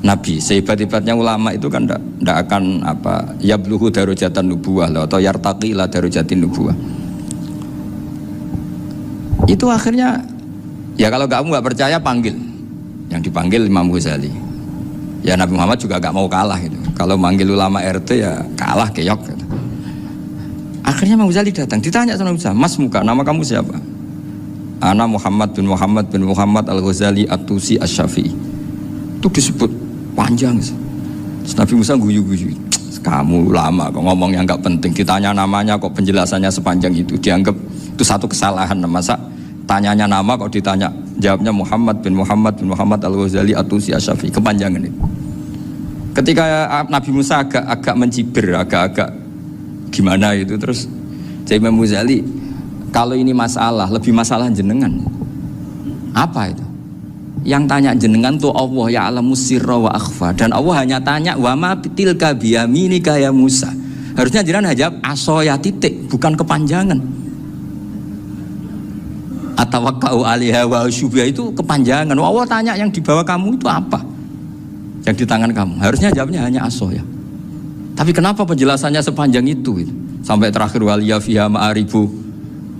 Nabi. Sehebat-hebatnya ulama itu kan ndak akan yabluhu darajatan nubuwah atau yartaqi ila darajatin nubuwah. Itu akhirnya ya kalau kamu nggak percaya panggil, yang dipanggil Imam Ghazali. Ya Nabi Muhammad juga nggak mau kalah gitu. Kalau manggil ulama RT ya kalah keok. Gitu. Akhirnya Imam Ghazali datang, ditanya sama Musa, Mas muka nama kamu siapa? Ana Muhammad bin Muhammad Al-Ghazali At-Tusi Asy-Syafi'i. Itu disebut panjang. Terus Nabi Musa guyu-guyu. Kamu ulama kok ngomong yang nggak penting, ditanya namanya kok penjelasannya sepanjang itu, dianggap itu satu kesalahan. Masa tanyanya nama kok ditanya Jawabnya Muhammad bin Muhammad Al-Ghazali At-Tusi Asy-Syafi'i, kepanjangan itu. Ketika Nabi Musa agak mencibir, agak gimana itu, terus Imam Ghazali, kalau ini masalah, lebih masalah jenengan. Apa itu? Yang tanya jenengan tuh Allah, ya alamus sirra wa akhfa, dan Allah hanya tanya wa ma tilka biyaminika ya Musa. Harusnya jenengan jawab asoya titik, bukan kepanjangan. Atawakkau 'alaiha wa syubha itu kepanjangan. Allah tanya yang di bawah kamu itu apa? Yang di tangan kamu. Harusnya jawabnya hanya asoya. Tapi kenapa penjelasannya sepanjang itu? Sampai terakhir waliya fiha ma'aribu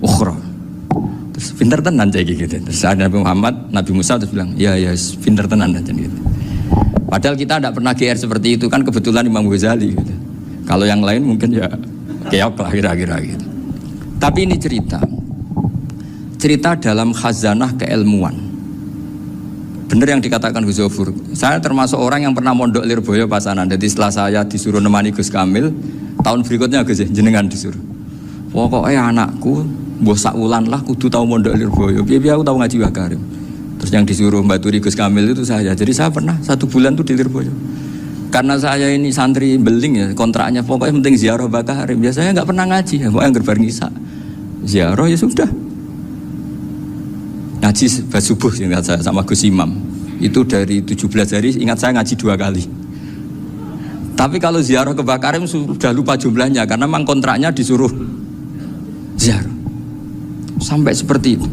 ukhra. Terus pinter tenan kayak gitu. Terus ada Nabi Muhammad, Nabi Musa terus bilang, ya pinter tenan aja gitu. Padahal kita tidak pernah GR seperti itu, kan kebetulan Imam Ghazali gitu. Kalau yang lain mungkin ya keok lah kira-kira gitu. Tapi ini cerita dalam khazanah keilmuan. Benar yang dikatakan Gus Zofur. Saya termasuk orang yang pernah mondok Lirboyo Pasanan. Jadi setelah saya disuruh nemani Gus Kamil, tahun berikutnya Gus jenengan disuruh. Pokoknya anakku mbok sak wulan lah kudu tahu mondok Lirboyo. Biar aku tahu ngaji Mbah Karim. Terus yang disuruh mbaturi Gus Kamil itu saya. Jadi saya pernah 1 bulan tuh di Lirboyo. Karena saya ini santri beling ya, kontraknya pokoknya penting ziarah Mbah Karim. Biasanya nggak pernah ngaji, pokoknya gerbareng Isa. Ziarah ya sudah. Ngaji subuh ingat saya sama Gus Imam. Itu dari 17 hari ingat saya ngaji 2 kali. Tapi kalau ziarah ke Mbah Karim sudah lupa jumlahnya karena memang kontraknya disuruh ziarah. Sampai seperti itu.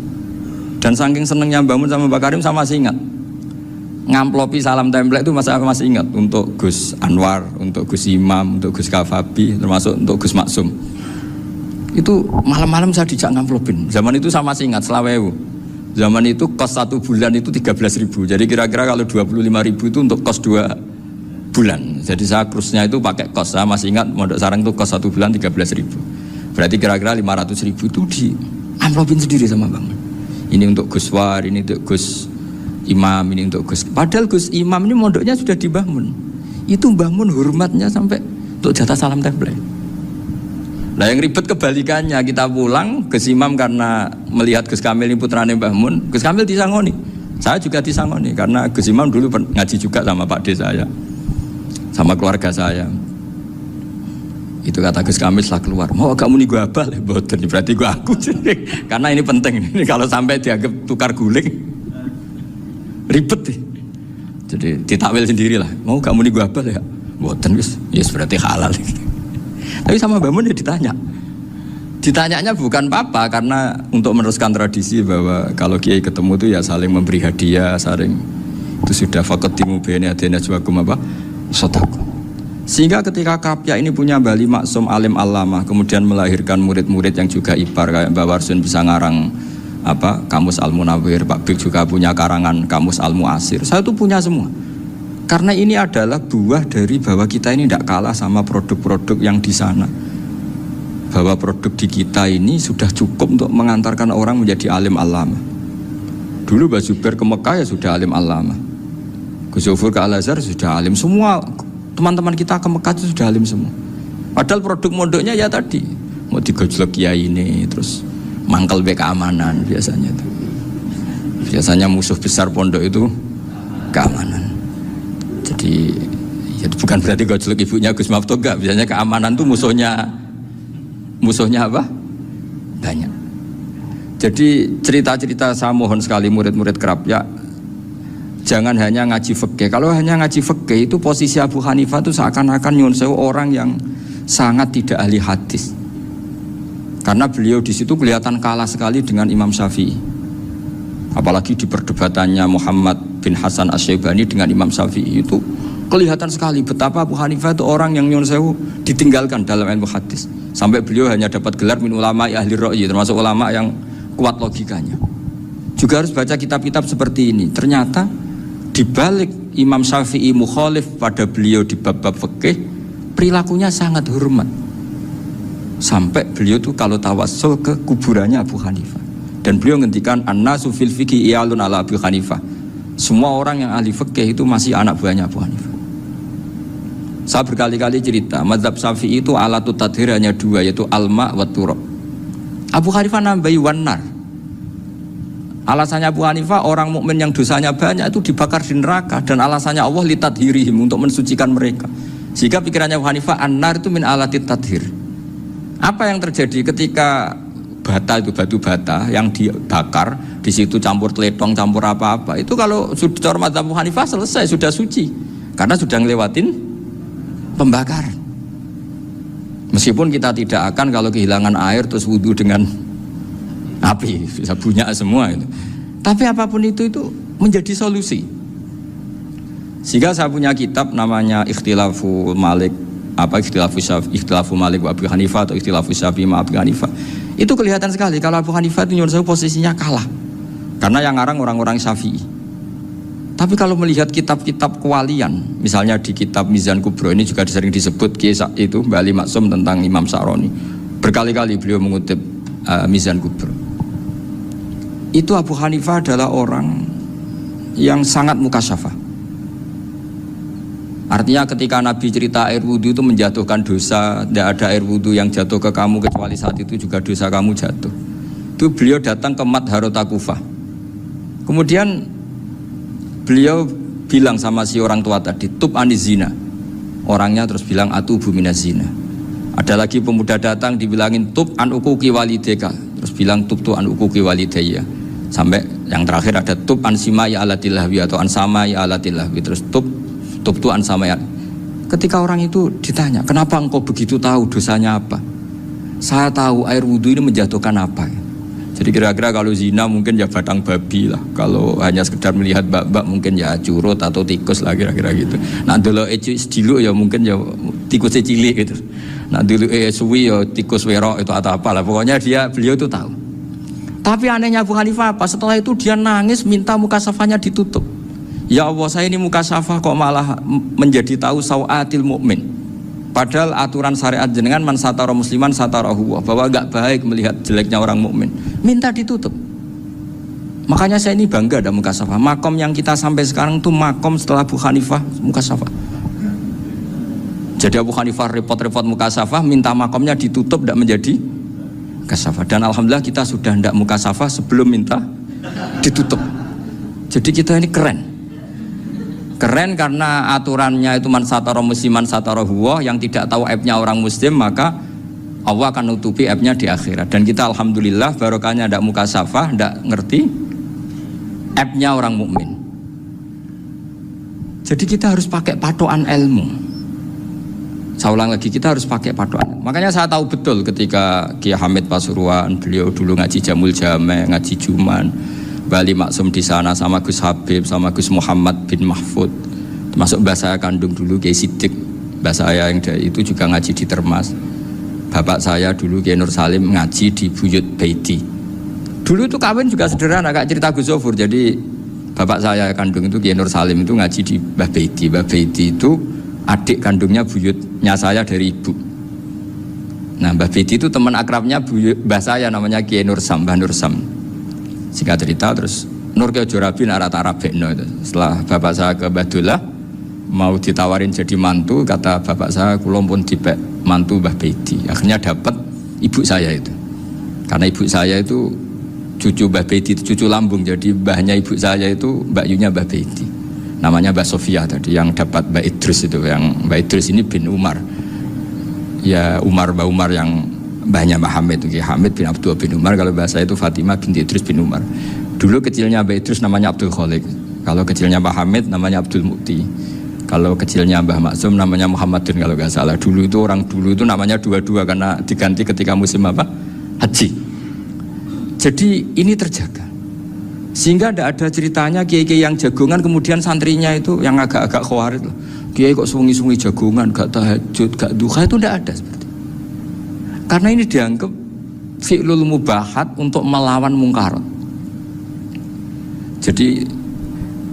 Dan saking senengnya bangun sama Mbah Karim saya masih ingat. Ngamplopi salam template itu masih ingat untuk Gus Anwar, untuk Gus Imam, untuk Gus Kafabi, termasuk untuk Gus Maksum. Itu malam-malam saya dijak ngamplopin. Zaman itu saya masih ingat selawewu. Zaman itu kos 1 bulan itu 13.000. Jadi kira-kira kalau 25.000 itu untuk kos 2 bulan. Jadi saya krusnya itu pakai kos. Saya masih ingat Mondok Sarang itu kos 1 bulan 13.000. Berarti kira-kira 500.000 itu di amplopin sendiri sama Bang. Ini untuk Gus War, ini untuk Gus Imam, ini untuk Gus. Padahal Gus Imam ini mondoknya sudah di Mbah Mun. Itu Mbah Mun hormatnya sampai untuk jatah salam template. Nah yang ribet kebalikannya, kita pulang Gus Imam karena melihat Gus Kamil ini putrane Mbah Mun, Gus Kamil disangoni. Saya juga disangoni karena Gus Imam dulu ngaji juga sama Pak D saya, sama keluarga saya. Itu kata Gus Kamil setelah keluar, mau kamu nih gue abal ya, boten berarti gue aku. Karena ini penting, ini kalau sampai dianggap tukar guling, ribet nih. Jadi ditakwil sendirilah, mau kamu nih gue abal ya, boten yes berarti halal. Tapi sama Mbah Mun ya ditanya. Ditanyanya bukan apa karena untuk meneruskan tradisi bahwa kalau kiai ketemu itu ya saling memberi hadiah, saling itu sudah faqatimu baina adina juwakum apa? Sedekah. Sehingga ketika Kapya ini punya Bali Maksum alim allamah, kemudian melahirkan murid-murid yang juga ibar kayak Mbah Warsun bisa ngarang apa Kamus Al-Munawwir, Pak Bik juga punya karangan Kamus Al-Mu'asir. Saya tuh punya semua. Karena ini adalah buah dari bahwa kita ini tidak kalah sama produk-produk yang di sana. Bahwa produk di kita ini sudah cukup untuk mengantarkan orang menjadi alim allamah. Dulu Mbah Zubair ke Mekah ya sudah alim allamah. Gus Zofur ke Al-Azhar sudah alim. Semua teman-teman kita ke Mekah itu sudah alim semua. Padahal produk mondoknya ya tadi mau digojlok kiai ini, terus mangkel be keamanan biasanya itu. Biasanya musuh besar pondok itu keamanan. Jadi ya bukan berarti gojlok ibunya Gus Maftuh enggak, biasanya keamanan tuh musuhnya apa? Banyak. Jadi cerita-cerita saya mohon sekali murid-murid Krapya jangan hanya ngaji fikih. Kalau hanya ngaji fikih itu posisi Abu Hanifah itu seakan-akan nyuwun sewu orang yang sangat tidak ahli hadis. Karena beliau di situ kelihatan kalah sekali dengan Imam Syafi'i. Apalagi di perdebatannya Muhammad bin Hasan Asy-Syaibani dengan Imam Syafi'i itu kelihatan sekali betapa Abu Hanifah itu orang yang nyuwun sewu ditinggalkan dalam ilmu hadis. Sampai beliau hanya dapat gelar min ulama ahli ra'yi, termasuk ulama yang kuat logikanya. Juga harus baca kitab-kitab seperti ini. Ternyata di balik Imam Syafi'i mukhalif pada beliau di bab-bab fikih, perilakunya sangat hormat. Sampai beliau tuh kalau tawassul ke kuburannya Abu Hanifah. Dan beliau ngendikan an-nasu fil fiqhi iyalun ala Abu Hanifah. Semua orang yang ahli fikih itu masih anak buahnya Abu Hanifah. Saya berkali-kali cerita, mazhab Syafi'i itu alatut tadhir hanya 2, yaitu alma wa turab. Abu Hanifah nambahi wanar. Alasannya Abu Hanifah, orang mukmin yang dosanya banyak itu dibakar di neraka, dan alasannya Allah litadhirihim, untuk mensucikan mereka. Sehingga pikirannya Abu Hanifah, an-nar itu min alatit tadhir. Apa yang terjadi ketika bata itu, batu bata yang dibakar, di situ campur teletong, campur apa-apa, itu kalau sudah mazhab Abu Hanifah selesai, sudah suci, karena sudah ngelewatin pembakaran. Meskipun kita tidak akan kalau kehilangan air terus wudu dengan api, bisa bunyak semua itu. Tapi apapun itu menjadi solusi. Sehingga saya punya kitab namanya Ikhtilafu Malik, Ikhtilafu Malik wa Abu Hanifah atau Ikhtilafu Syafi'i ma Abu Hanifah. Itu kelihatan sekali kalau Abu Hanifah itu nyuruh posisinya kalah. Karena yang ngarang orang-orang Syafi'i. Tapi kalau melihat kitab-kitab kewalian, misalnya di kitab Mizan Kubro ini juga sering disebut itu Mbak Ali Maksum tentang Imam Sa'roni. Berkali-kali beliau mengutip Mizan Kubro. Itu Abu Hanifah adalah orang yang sangat mukasyafah. Artinya ketika Nabi cerita air wudhu itu menjatuhkan dosa, tidak ada air wudhu yang jatuh ke kamu kecuali saat itu juga dosa kamu jatuh. Itu beliau datang ke Madharota Kufah. Kemudian beliau bilang sama si orang tua tadi, tub anizina. Orangnya terus bilang atubu minazina. Ada lagi pemuda datang dibilangin tub an ukuki walideka, terus bilang tub tu an ukuki walidaya. Sampai yang terakhir ada tub an simai alatilahwi atau an samai alatilahwi, terus tub tu an samai. Ketika orang itu ditanya, kenapa engkau begitu tahu dosanya apa? Saya tahu air wudhu ini menjatuhkan apa. Jadi kira-kira kalau zina mungkin ya batang babi lah. Kalau hanya sekedar melihat bak-bak mungkin ya curut atau tikus lah kira-kira gitu. Nah dulu dulu ya mungkin ya tikus cilik gitu. Nah dulu suwi ya tikus werok itu atau apalah. Pokoknya beliau itu tahu. Tapi anehnya Abu Hanifah apa? Setelah itu dia nangis minta mukasafahnya ditutup. Ya Allah, saya ini mukasafah kok malah menjadi tahu sawatil mukmin. Padahal aturan syariat jenengan man satara musliman satarahu, bahwa enggak baik melihat jeleknya orang mukmin. Minta ditutup. Makanya saya ini bangga ada mukasafah. Makom yang kita sampai sekarang itu makom setelah Abu Hanifah mukasafah. Jadi Abu Hanifah repot-repot mukasafah, minta makomnya ditutup, tidak menjadi mukasafah. Dan alhamdulillah kita sudah tidak mukasafah sebelum minta ditutup. Jadi kita ini keren. Keren karena aturannya itu man satara musliman satara huwa, yang tidak tahu aibnya orang muslim maka Allah akan nutupi aibnya di akhirat. Dan kita alhamdulillah barokahnya tidak mukasafah, tidak ngerti aibnya orang mukmin. Jadi kita harus pakai patokan ilmu. Saya ulang lagi, kita harus pakai patokan. Makanya saya tahu betul ketika Kiai Hamid Pasuruan, beliau dulu ngaji Jamul Jame, ngaji Juman, Bali Maksum di sana sama Gus Habib, sama Gus Muhammad bin Mahfud, termasuk mbah saya kandung dulu Kiai Sidik, mbah saya yang dari itu juga ngaji di Termas. Bapak saya dulu Kiai Nur Salim ngaji di Buyut Baiti. Dulu itu kawin juga sederhana, kayak cerita Gus Zofur. Jadi bapak saya kandung itu Kiai Nur Salim itu ngaji di Mbah Baiti. Mbah Baiti itu adik kandungnya buyutnya saya dari ibu. Nah Mbah Baiti itu teman akrabnya mbah saya namanya Kiai Nur Sam, Mbah Nur Sam. Singkat cerita terus Nur Kiai Jorabi narata Arabekno itu. Setelah bapak saya ke Badullah mau ditawarin jadi mantu, kata bapak saya kula pun dipek mantu Mbah Baiti. Akhirnya dapat ibu saya itu. Karena ibu saya itu cucu Mbah Baiti, cucu lambung. Jadi mbahnya ibu saya itu Mbak Yunya Mbah Baiti. Namanya Mbak Sofia tadi yang dapat Mbak Idris itu. Yang Mbak Idris ini bin Umar. Ya Mbak Umar yang mbahnya Mbah Hamid, Hamid bin Abdul bin Umar. Kalau bahasa itu Fatimah binti Idris bin Umar. Dulu kecilnya Mbah Idris namanya Abdul Khalik. Kalau kecilnya Mbah Hamid namanya Abdul Mukti. Kalau kecilnya Mbah Maksum namanya Muhammadun kalau nggak salah. Dulu itu orang dulu itu namanya dua-dua karena diganti ketika musim apa? Haji. Jadi ini terjaga. Sehingga tidak ada ceritanya kiai-kiai yang jagongan kemudian santrinya itu yang agak-agak khawarit loh. Kiai kok sungi-sungi jagongan, gak tahajud, gak duha, itu tidak ada seperti. Karena ini dianggap fi'lul mubahat untuk melawan mungkarat. Jadi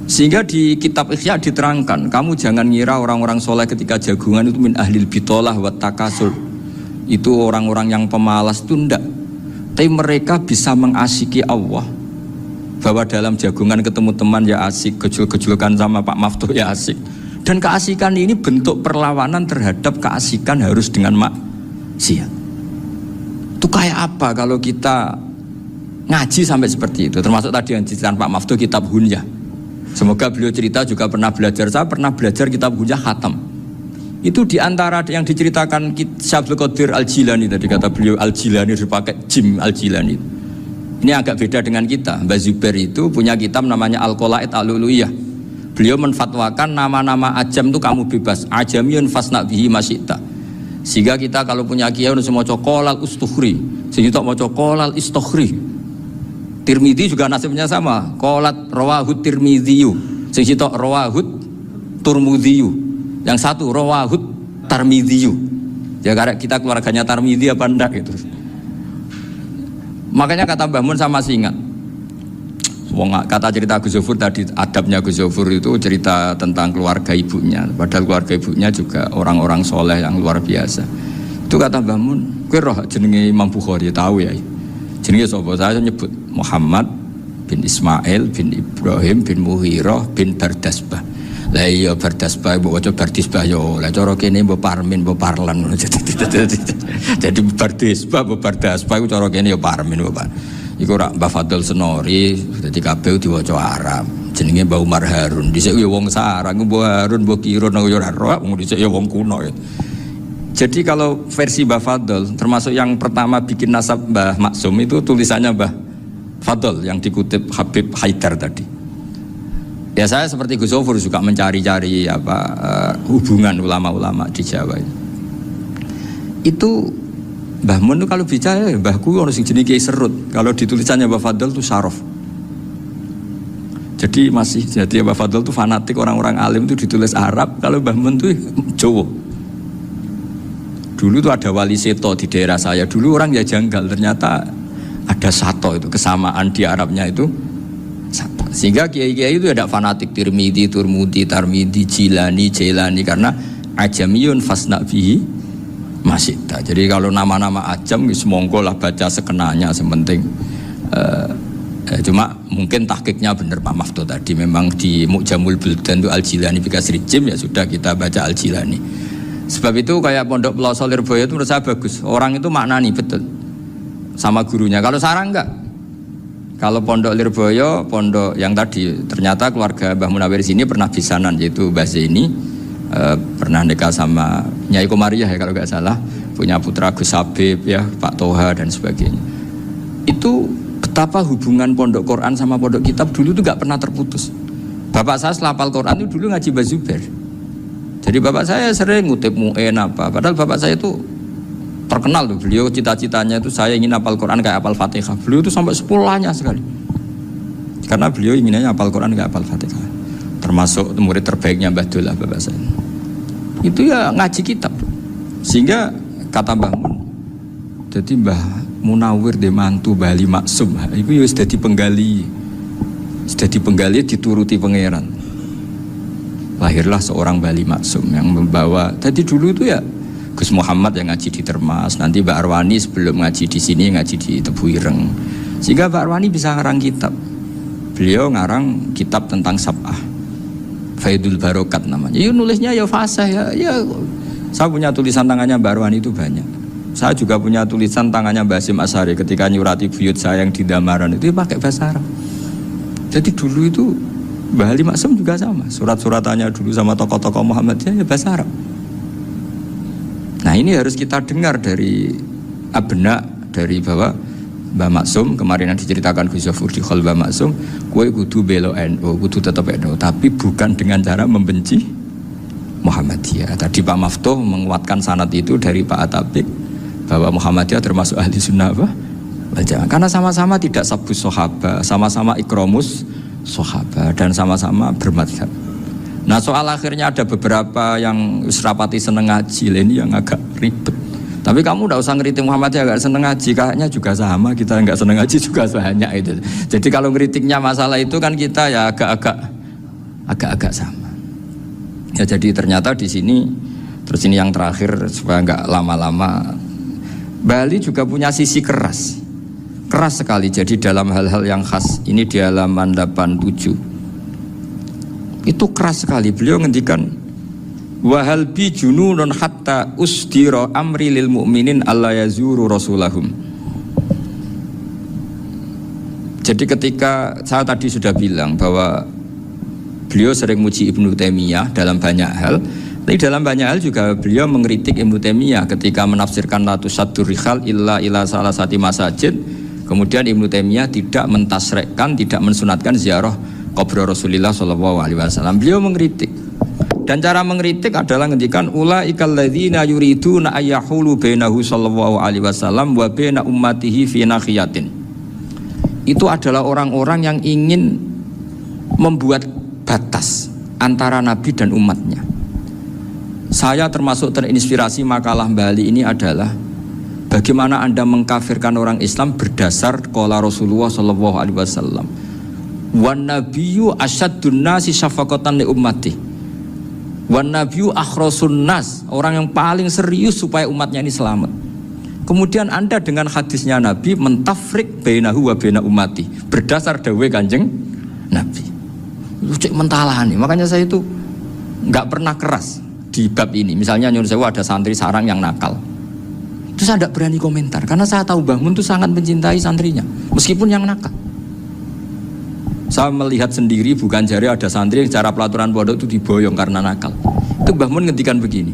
sehingga di kitab Ihya diterangkan, kamu jangan ngira orang-orang soleh ketika jagungan itu min ahlil bitolah wa takasur. Itu orang-orang yang pemalas, itu enggak. Tapi mereka bisa mengasyiki Allah. Bahwa dalam jagungan ketemu teman ya asik, gejol-gejolkan sama Pak Maftuh ya asik. Dan keasikan ini bentuk perlawanan terhadap keasikan harus dengan maksiat. Itu kayak apa kalau kita ngaji sampai seperti itu. Termasuk tadi yang diceritakan Pak Maftuh kitab Hunyah. Semoga beliau cerita juga pernah belajar. Saya pernah belajar kitab Hunyah khatam. Itu diantara yang diceritakan Syabdul Qadir Al-Jilani tadi kata beliau Al-Jilani dipakai Jim Al-Jilani. Ini agak beda dengan kita. Mbah Zubair itu punya kitab namanya Al-Qolaid Al-Uluyah. Beliau menfatwakan nama-nama ajam itu kamu bebas. Ajamiyun fasna bihi masyita. Sehingga kita kalau punya kiai harus mau qolal ustukhri. Sehingga mau qolal istukhri. Tirmidzi juga nasibnya sama. Qolat rawahut Tirmidziyu. Sehingga rawahut Turmudziyu. Yang satu rawahut Tarmidziyu. Ya karena kita keluarganya Tarmidzi apa enggak gitu. Makanya kata Mbah Mun sama masih ingat. Kata cerita Gus Zofur tadi, adabnya Gus Zofur itu cerita tentang keluarga ibunya. Padahal keluarga ibunya juga orang-orang soleh yang luar biasa. Itu kata Mbah Mun, kowe roh jenenge Imam Bukhari tahu ya. Jenenge sapa? Saya nyebut Muhammad bin Ismail bin Ibrahim bin Muhirah bin Bardasbah. Lah iya Bardasbah mbok waca Bardisbah yo. Lah cara kene mbok Parmin mbok Parlan. Jadi Bardisbah mbok Bardasbah iku cara kene yo Parmin mbok Pak. Iku rak Mbah Fadl Senori, dadi kabeh diwaca Arab. Jenenge Mbah Umar Harun. Dhisik yo wong sarang, Mbah Harun, Mbah Kirun yo ora roh, wong dhisik yo wong kuno ya. Jadi kalau versi Mbah Fadl, termasuk yang pertama bikin nasab Mbah Maksum itu tulisannya Mbah Fadl yang dikutip Habib Haidar tadi. Ya saya seperti Gus Zofur juga mencari-cari hubungan ulama-ulama di Jawa ini. Itu Mbah Mun itu kalau bicara mbahku orang sing jenenge Kiai Serut. Kalau ditulisannya Mbah Fadl itu Syaraf. Jadi Mbah Fadl itu fanatik orang-orang alim itu ditulis Arab. Kalau Mbah Mun itu Jawa. Dulu itu ada wali seto di daerah saya. Dulu orang ya janggal, ternyata ada sato itu kesamaan di Arabnya itu sato. Sehingga kiai-kiai itu ada fanatik Tirmidzi, Turmudi, Tarmidzi, Jilani, Jailani karena ajamiyun fasna bihi Masyita. Jadi kalau nama-nama ajam semongko lah baca sekenanya sementing cuma mungkin tahqiqnya benar Pak Maftuh tadi memang di Mu'jamul Buldan itu Al-Jilani bikasri jim ya sudah kita baca Al-Jilani. Sebab itu kayak Pondok Pelosok Lirboyo itu menurut saya bagus. Orang itu maknani betul sama gurunya. Kalau sarang enggak. Kalau Pondok Lirboyo, pondok yang tadi ternyata keluarga Mbah Munawir sini pernah bisanan yaitu Mbah Zaini. Pernah nikah sama Nyai Komariah ya kalau nggak salah, punya putra Gus Habib ya, Pak Toha dan sebagainya. Itu betapa hubungan pondok Quran sama pondok kitab dulu itu nggak pernah terputus. Bapak saya setelah hafal Quran itu dulu ngaji Mbah Zubair. Jadi bapak saya sering ngutip mu'en apa. Padahal bapak saya itu terkenal tuh, beliau cita-citanya itu saya ingin hafal Quran kayak hafal Fatihah. Beliau itu sampai 10-nya sekali. Karena beliau inginnya hafal Quran kayak hafal Fatihah. Termasuk murid terbaiknya Mbah Dullah bapak saya. Itu ya ngaji kitab. Sehingga kata Mbah Mun, jadi Mbah Munawir de mantu Bali Maksum, itu ya sudah dipenggali dituruti pangeran. Lahirlah seorang Bali Maksum yang membawa. Tadi dulu itu ya Gus Muhammad yang ngaji di Termas, nanti Mbak Arwani sebelum ngaji di sini ngaji di Tebu Ireng. Sehingga Mbak Arwani bisa ngarang kitab. Beliau ngarang kitab tentang Sab'ah. Faidul Barokat namanya. Ya nulisnya ya fasih ya. Saya punya tulisan tangannya Mbak Arwani itu banyak. Saya juga punya tulisan tangannya Mbak Hasyim Asy'ari ketika nyurati buyut saya yang di Damaran itu pakai bahasa Arab. Jadi dulu itu Mbah Ali Maksum juga sama. Surat-suratannya dulu sama tokoh-tokoh Muhammadiyah ya bahasa Arab. Nah ini harus kita dengar dari abna dari bahwa Mbah Maksum kemarin yang diceritakan Gus Zofur di Khol Mbah Maksum, kowe kudu belo NU, kudu tetap NU, tapi bukan dengan cara membenci Muhammadiyah. Tadi Pak Maftuh menguatkan sanad itu dari Pak Atabik bahwa Muhammadiyah termasuk ahli sunnah wal jamaah. Karena sama-sama tidak sabus sahabat, sama-sama ikromus sahabat dan sama-sama bermadhab. Nah soal akhirnya ada beberapa yang serapati seneng ngaji ini yang agak ribet. Tapi kamu tidak usah ngeritik Muhammadiyah agak seneng ngaji, kayaknya juga sama, kita nggak seneng ngaji juga banyak itu. Jadi kalau ngeritiknya masalah itu kan kita ya agak-agak sama. Ya jadi ternyata di sini, terus ini yang terakhir supaya nggak lama-lama, Bali juga punya sisi keras sekali. Jadi dalam hal-hal yang khas ini di halaman 87 itu keras sekali. Beliau ngendikan wahal bi jununun hatta usdira amri lil mu'minin alla yazuru rasulahum. Jadi ketika saya tadi sudah bilang bahwa beliau sering muji Ibnu Taimiyah dalam banyak hal, tapi dalam banyak hal juga beliau mengkritik Ibnu Taimiyah ketika menafsirkan la tusaddur rihal illa ila salasati masajid. Kemudian Ibnu Taimiyah tidak mentasrekkan, tidak mensunatkan ziarah kubur Rasulullah sallallahu alaihi wasallam. Beliau mengkritik. Dan cara mengkritik adalah ngendikan ulaikal ladzina yuriduna ayyahulu bainahu sallallahu alaihi wasallam wa baina ummatihi fi nakhiyatin. Itu adalah orang-orang yang ingin membuat batas antara Nabi dan umatnya. Saya termasuk terinspirasi makalah Bali ini adalah bagaimana Anda mengkafirkan orang Islam berdasar qala Rasulullah sallallahu alaihi wasallam. Wan nabiyyu asyaddun nasi syafaqatan li ummati. Wan nabiyyu akhrasun nas, orang yang paling serius supaya umatnya ini selamat. Kemudian Anda dengan hadisnya Nabi mentafrik bainahu wa baina ummati berdasar dawuh Kanjeng Nabi. Itu cek mentalahan nih. Makanya saya itu nggak pernah keras di bab ini. Misalnya nyuruh saya ada santri sarang yang nakal. Itu saya tidak berani komentar karena saya tahu Mbah Mun itu sangat mencintai santrinya meskipun yang nakal. Saya melihat sendiri bukan jari ada santri yang cara pelaturan pondok itu diboyong karena nakal. Itu Mbah Mun ngendikan begini.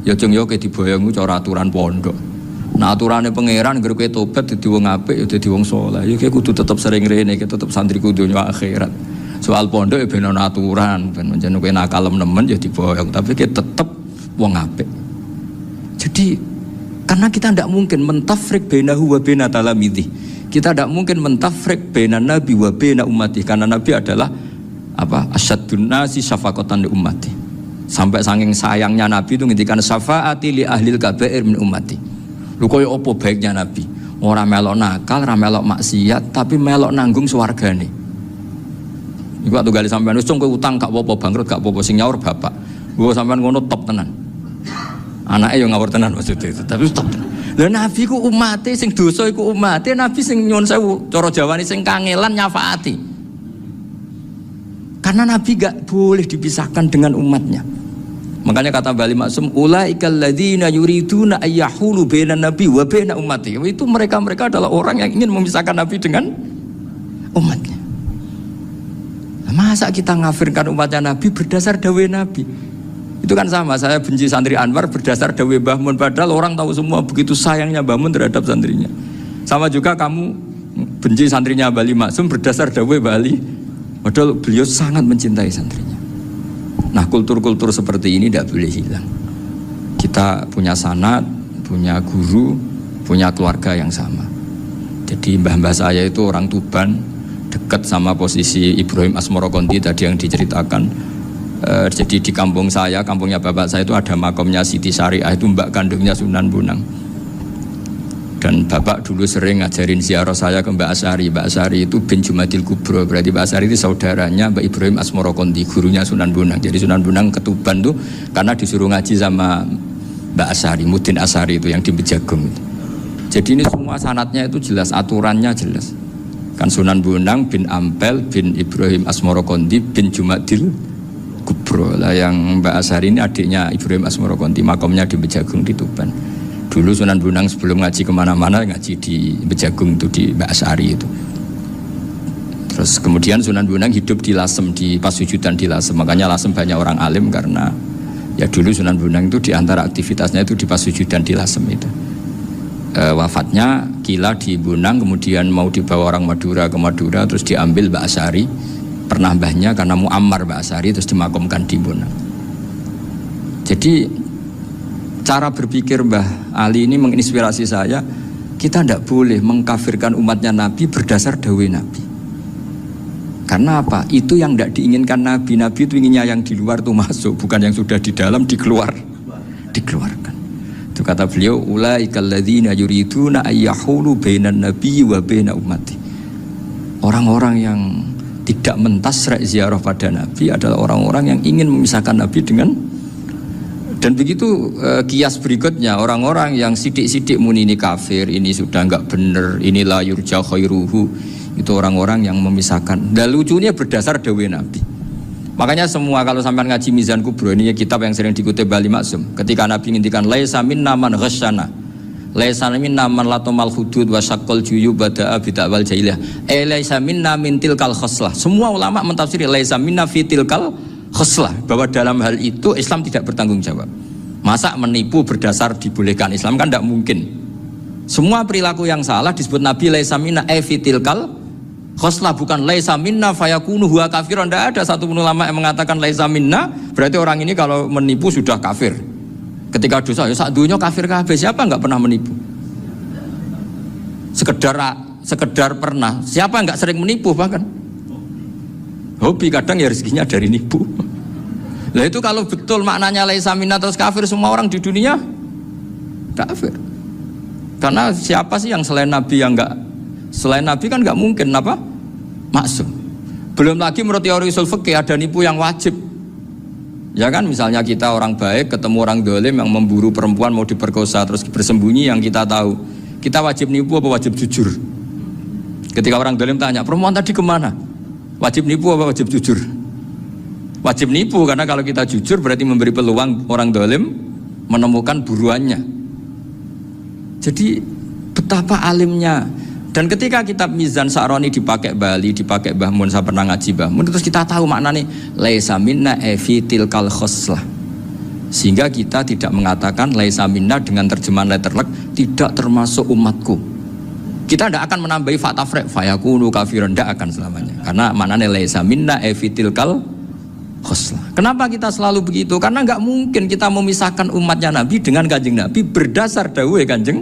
Ya jeng yo ke diboyong itu cara aturan pondok. Nah aturannya pangeran gara kowe tobat dadi wong apik ya dadi wong saleh. Ya kowe kudu tetep sering rene, kowe tetep santriku dunya akhirat. Soal pondok ya ben ana aturan, ben menjen kowe nakal nemen ya diboyong, tapi kowe tetep wong apik. Jadi karena kita tidak mungkin mentafrik bainahu wa baina talamidhi. Kita tidak mungkin mentafrik baina nabi wa baina ummati karena nabi adalah apa? Asyaddun nasi syafaqatan li ummati. Sampai saking sayangnya nabi itu ngendikan syafaati li ahlil kabair min ummati. Lho koyo apa baiknya Nabi? Ora melok nakal, ora melok maksiat, tapi melok nanggung swargane. Iku waktu gali sampean wis kowe utang gak apa-apa, bangkrut gak apa-apa, sing nyaur bapak. Gua sampean ngono top tenan. Anake yo ngawur tenan maksudnya itu, tapi top tenan. Lah Nabi ku umate sing dosa iku umate, Nabi sing nyuwun sewu, cara Jawane sing kangelan nyafaati. Karena Nabi gak boleh dipisahkan dengan umatnya. Makanya kata Bali Maksum, ulaikal ladzina yuriduna ayyahulu bainan nabi wa baina ummati. Itu mereka adalah orang yang ingin memisahkan Nabi dengan umatnya. Nah, masa kita ngafirkan umatnya Nabi berdasar dawuh Nabi? Itu kan sama, saya benci santri Anwar berdasar dawuh Mbah Mun, padahal orang tahu semua begitu sayangnya Mbah Mun terhadap santrinya. Sama juga kamu benci santrinya Bali Maksum berdasar dawuh Bali, padahal beliau sangat mencintai santrinya. Nah kultur-kultur seperti ini tidak boleh hilang. Kita punya sanad, punya guru, punya keluarga yang sama. Jadi mbah-mbah saya itu orang Tuban, dekat sama posisi Ibrahim Asmorokonti tadi yang diceritakan. Jadi di kampung saya, kampungnya bapak saya itu ada makomnya Siti Syariah, itu mbak kandungnya Sunan Bonang. Dan bapak dulu sering ngajarin ziarah saya ke Mbak Asyari. Mbak Asyari itu bin Jumadil Kubro, berarti Mbak Asyari itu saudaranya Mbak Ibrahim Asmorokonti, gurunya Sunan Bonang. Jadi Sunan Bonang ke Tuban tuh karena disuruh ngaji sama Mbak Asyari, Mudin Asyari itu yang di Bejagung itu. Jadi ini semua sanatnya itu jelas, aturannya jelas. Kan Sunan Bonang bin Ampel bin Ibrahim Asmorokonti bin Jumadil Kubro lah, yang Mbak Asyari ini adiknya Ibrahim Asmorokonti, makomnya di Bejagung di Tuban. Dulu Sunan Bonang sebelum ngaji kemana-mana ngaji di Bejagung itu di Mbak Asyari itu. Terus kemudian Sunan Bonang hidup di Lasem, di Pasujudan di Lasem. Makanya Lasem banyak orang alim karena ya dulu Sunan Bonang itu di antara aktivitasnya itu di Pasujudan di Lasem itu. Wafatnya kila di Bonang, kemudian mau dibawa orang Madura ke Madura, terus diambil Mbak Asyari, pernah mbahnya karena Muammar Mbak Asyari, terus dimakamkan di Bonang. Jadi cara berpikir Mbah Ali ini menginspirasi saya. Kita tidak boleh mengkafirkan umatnya Nabi berdasar dawuh Nabi. Karena apa? Itu yang tidak diinginkan Nabi. Nabi itu inginnya yang di luar itu masuk, bukan yang sudah di dalam dikeluarkan. Itu kata beliau, ulaikal ladzina yuriduna ayyahulu bainan nabi wa baina ummati. Orang-orang yang tidak mentasrek ziarah pada Nabi adalah orang-orang yang ingin memisahkan Nabi dengan. Dan begitu kias berikutnya, orang-orang yang sidik-sidik muni ini kafir, ini sudah enggak benar, ini la yurja khairuhu, itu orang-orang yang memisahkan. Dan lucunya berdasar dawuh Nabi. Makanya semua kalau sampai ngaji Mizan Kubro, ini kitab yang sering dikutip Bali Maksum, ketika Nabi ngintikan laisa minna man ghasyana, Laisa minna man latamal hudud wa syaqqal juyub bada'a bid'awal jahiliyah. Laisa minna min tilkal khoslah. Semua ulama mentafsiri laisa minna fi tilkal khoslah, bahwa dalam hal itu Islam tidak bertanggung jawab. Masa menipu berdasar dibolehkan Islam, kan tidak mungkin. Semua perilaku yang salah disebut Nabi laisa minna fi tilkal khoslah, bukan laisa minna fayakunu huwa kafirun. Tidak ada satu ulama yang mengatakan laisa minna berarti orang ini kalau menipu sudah kafir. Ketika dosa, ya sak dunia kafir kabeh. Siapa enggak pernah menipu? Sekedar pernah. Siapa enggak sering menipu bahkan? Hobi kadang ya rezekinya dari nipu. Lah itu kalau betul maknanya laisa minna terus kafir, semua orang di dunia kafir. Karena siapa sih yang selain Nabi yang enggak? Selain Nabi kan enggak mungkin apa? Maksum. Belum lagi menurut teori usul fikih ada nipu yang wajib. Ya kan, misalnya kita orang baik ketemu orang dolim yang memburu perempuan mau diperkosa terus bersembunyi, yang kita tahu, kita wajib nipu apa wajib jujur? Ketika orang dolim tanya, perempuan tadi kemana? Wajib nipu apa wajib jujur? Wajib nipu, karena kalau kita jujur berarti memberi peluang orang dolim menemukan buruannya. Jadi betapa alimnya. Dan ketika kitab Mizan Sa'roni dipakai Bali, dipakai Mbah Mun, saya pernah ngaji Mbah Mun, terus kita tahu maknanya laisa minna fi tilkal khoslah. Sehingga kita tidak mengatakan laisa minna dengan terjemahan letterlek tidak termasuk umatku. Kita tidak akan menambahi fakta frek fayakunu kafirun, tidak akan selamanya. Karena maknanya laisa minna fi tilkal khoslah. Kenapa kita selalu begitu? Karena enggak mungkin kita memisahkan umatnya Nabi dengan Kanjeng Nabi berdasar dawuh Kanjeng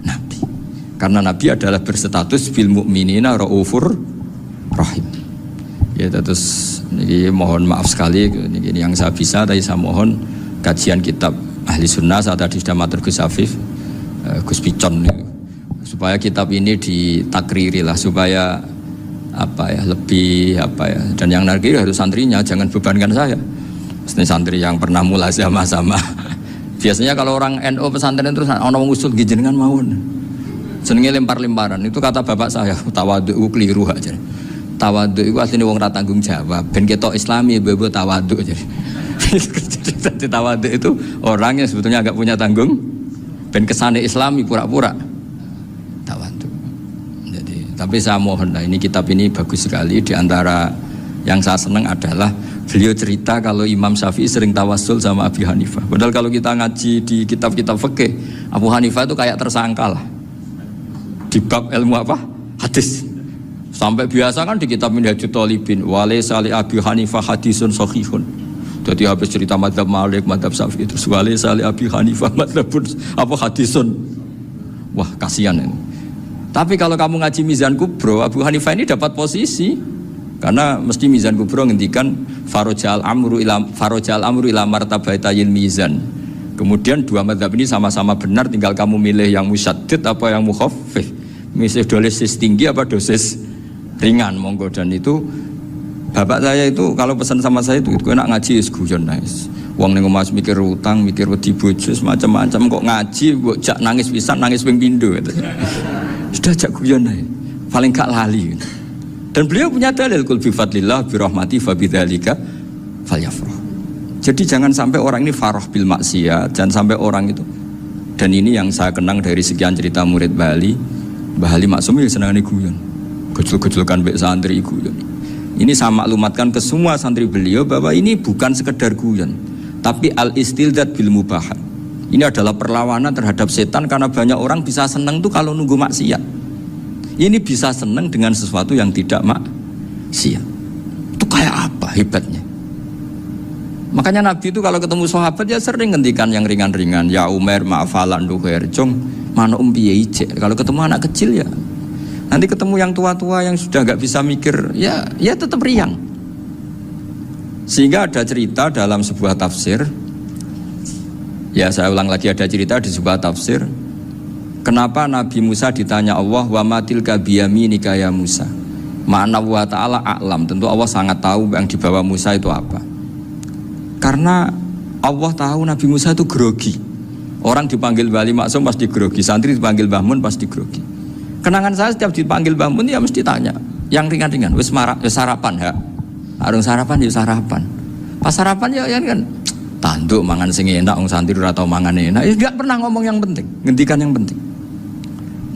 Nabi. Karena Nabi adalah berstatus bil mu'minina raufur rahim. Ya, terus ini mohon maaf sekali ini yang saya bisa, tapi saya mohon kajian kitab Ahli Sunnah saat tadi sudah matur Gus Afif, Gus Picon, supaya kitab ini ditakriri lah, supaya lebih dan yang narkir harus santrinya, jangan bebankan saya. Mesti santri yang pernah mulai sama-sama. Biasanya kalau orang NU pesantren terus orang usul jenengan mawon. Senengnya lempar-lemparan, itu kata bapak saya, tawadhu keliru aja. Tawadhu itu aslinya wong ra tanggung jawab. Ben ketok Islami bebo tawadhu aja. Jadi tawadhu itu orang yang sebetulnya agak punya tanggung. Ben kesane Islami pura-pura tawadhu. Jadi, tapi saya mohon lah, ini kitab ini bagus sekali. Di antara yang saya senang adalah beliau cerita kalau Imam Syafi'i sering tawassul sama Abu Hanifah. Padahal kalau kita ngaji di kitab-kitab fikih, Abu Hanifah itu kayak tersangka lah. Di bab ilmu apa? Hadis. Sampai biasa kan di kitab Minhajul Thalibin, walaysa li Abi Hanifah hadisun sahihun. Jadi habis cerita mazhab Malik, mazhab Syafi'i, terus walaysa li Abi Hanifah mazhabun apa hadisun. Wah, kasihan ini. Tapi kalau kamu ngaji Mizan Kubro, Abu Hanifah ini dapat posisi. Karena mesti Mizan Kubro ngendikan farojal amru ila martabatayil mizan. Kemudian dua mazhab ini sama-sama benar, tinggal kamu milih yang musyaddid apa yang mukhaffif. Misal dosis tinggi apa dosis ringan, monggo. Dan itu bapak saya itu kalau pesan sama saya itu enak ngaji wis guyon nice. Wong ning omah mikir utang, mikir wedi bojo macam-macam, kok ngaji kok jak nangis pisan, nangis ping pindho gitu. Sudah jak guyon ae. Paling gak lali. Dan beliau punya dalil kul bi fadlillah bi rahmati fa bidzalika falyafrah. Jadi jangan sampai orang ini farah bil maksiat, jangan sampai orang itu. Dan ini yang saya kenang dari sekian cerita murid Bali. Mbah Ali Maksum ya senangane guyon. Gejol-gejolkan mbek santri guyon. Ini saya maklumatkan ke semua santri beliau bahwa ini bukan sekedar guyon, tapi al-istildad bil mubahat. Ini adalah perlawanan terhadap setan, karena banyak orang bisa senang tuh kalau nunggu maksiat. Ini bisa senang dengan sesuatu yang tidak maksiat. Itu kayak apa hebatnya? Makanya Nabi itu kalau ketemu sahabat ya sering ngendikan yang ringan-ringan. Ya Umar ma'afalan duher jong mana piye ijek. Kalau ketemu anak kecil ya, nanti ketemu yang tua-tua yang sudah nggak bisa mikir, ya tetap riang. Sehingga ada cerita dalam sebuah tafsir. Ya saya ulang lagi, ada cerita di sebuah tafsir. Kenapa Nabi Musa ditanya Allah, wa matilka biyaminika ya Musa. Ma'ana wa ta'ala a'lam. Tentu Allah sangat tahu yang dibawa Musa itu apa. Karena Allah tahu Nabi Musa itu grogi. Orang dipanggil Bali Maksum pasti grogi, santri dipanggil Mbah Mun pasti grogi. Kenangan saya setiap dipanggil Mbah Mun ya mesti tanya yang ringan-ringan, wis sarapan ya. Arung sarapan ya sarapan. Pas sarapan ya kan tanduk mangan sing enak, wong santri ora tau mangan enak. Ya enggak pernah ngomong yang penting, ngendikan yang penting.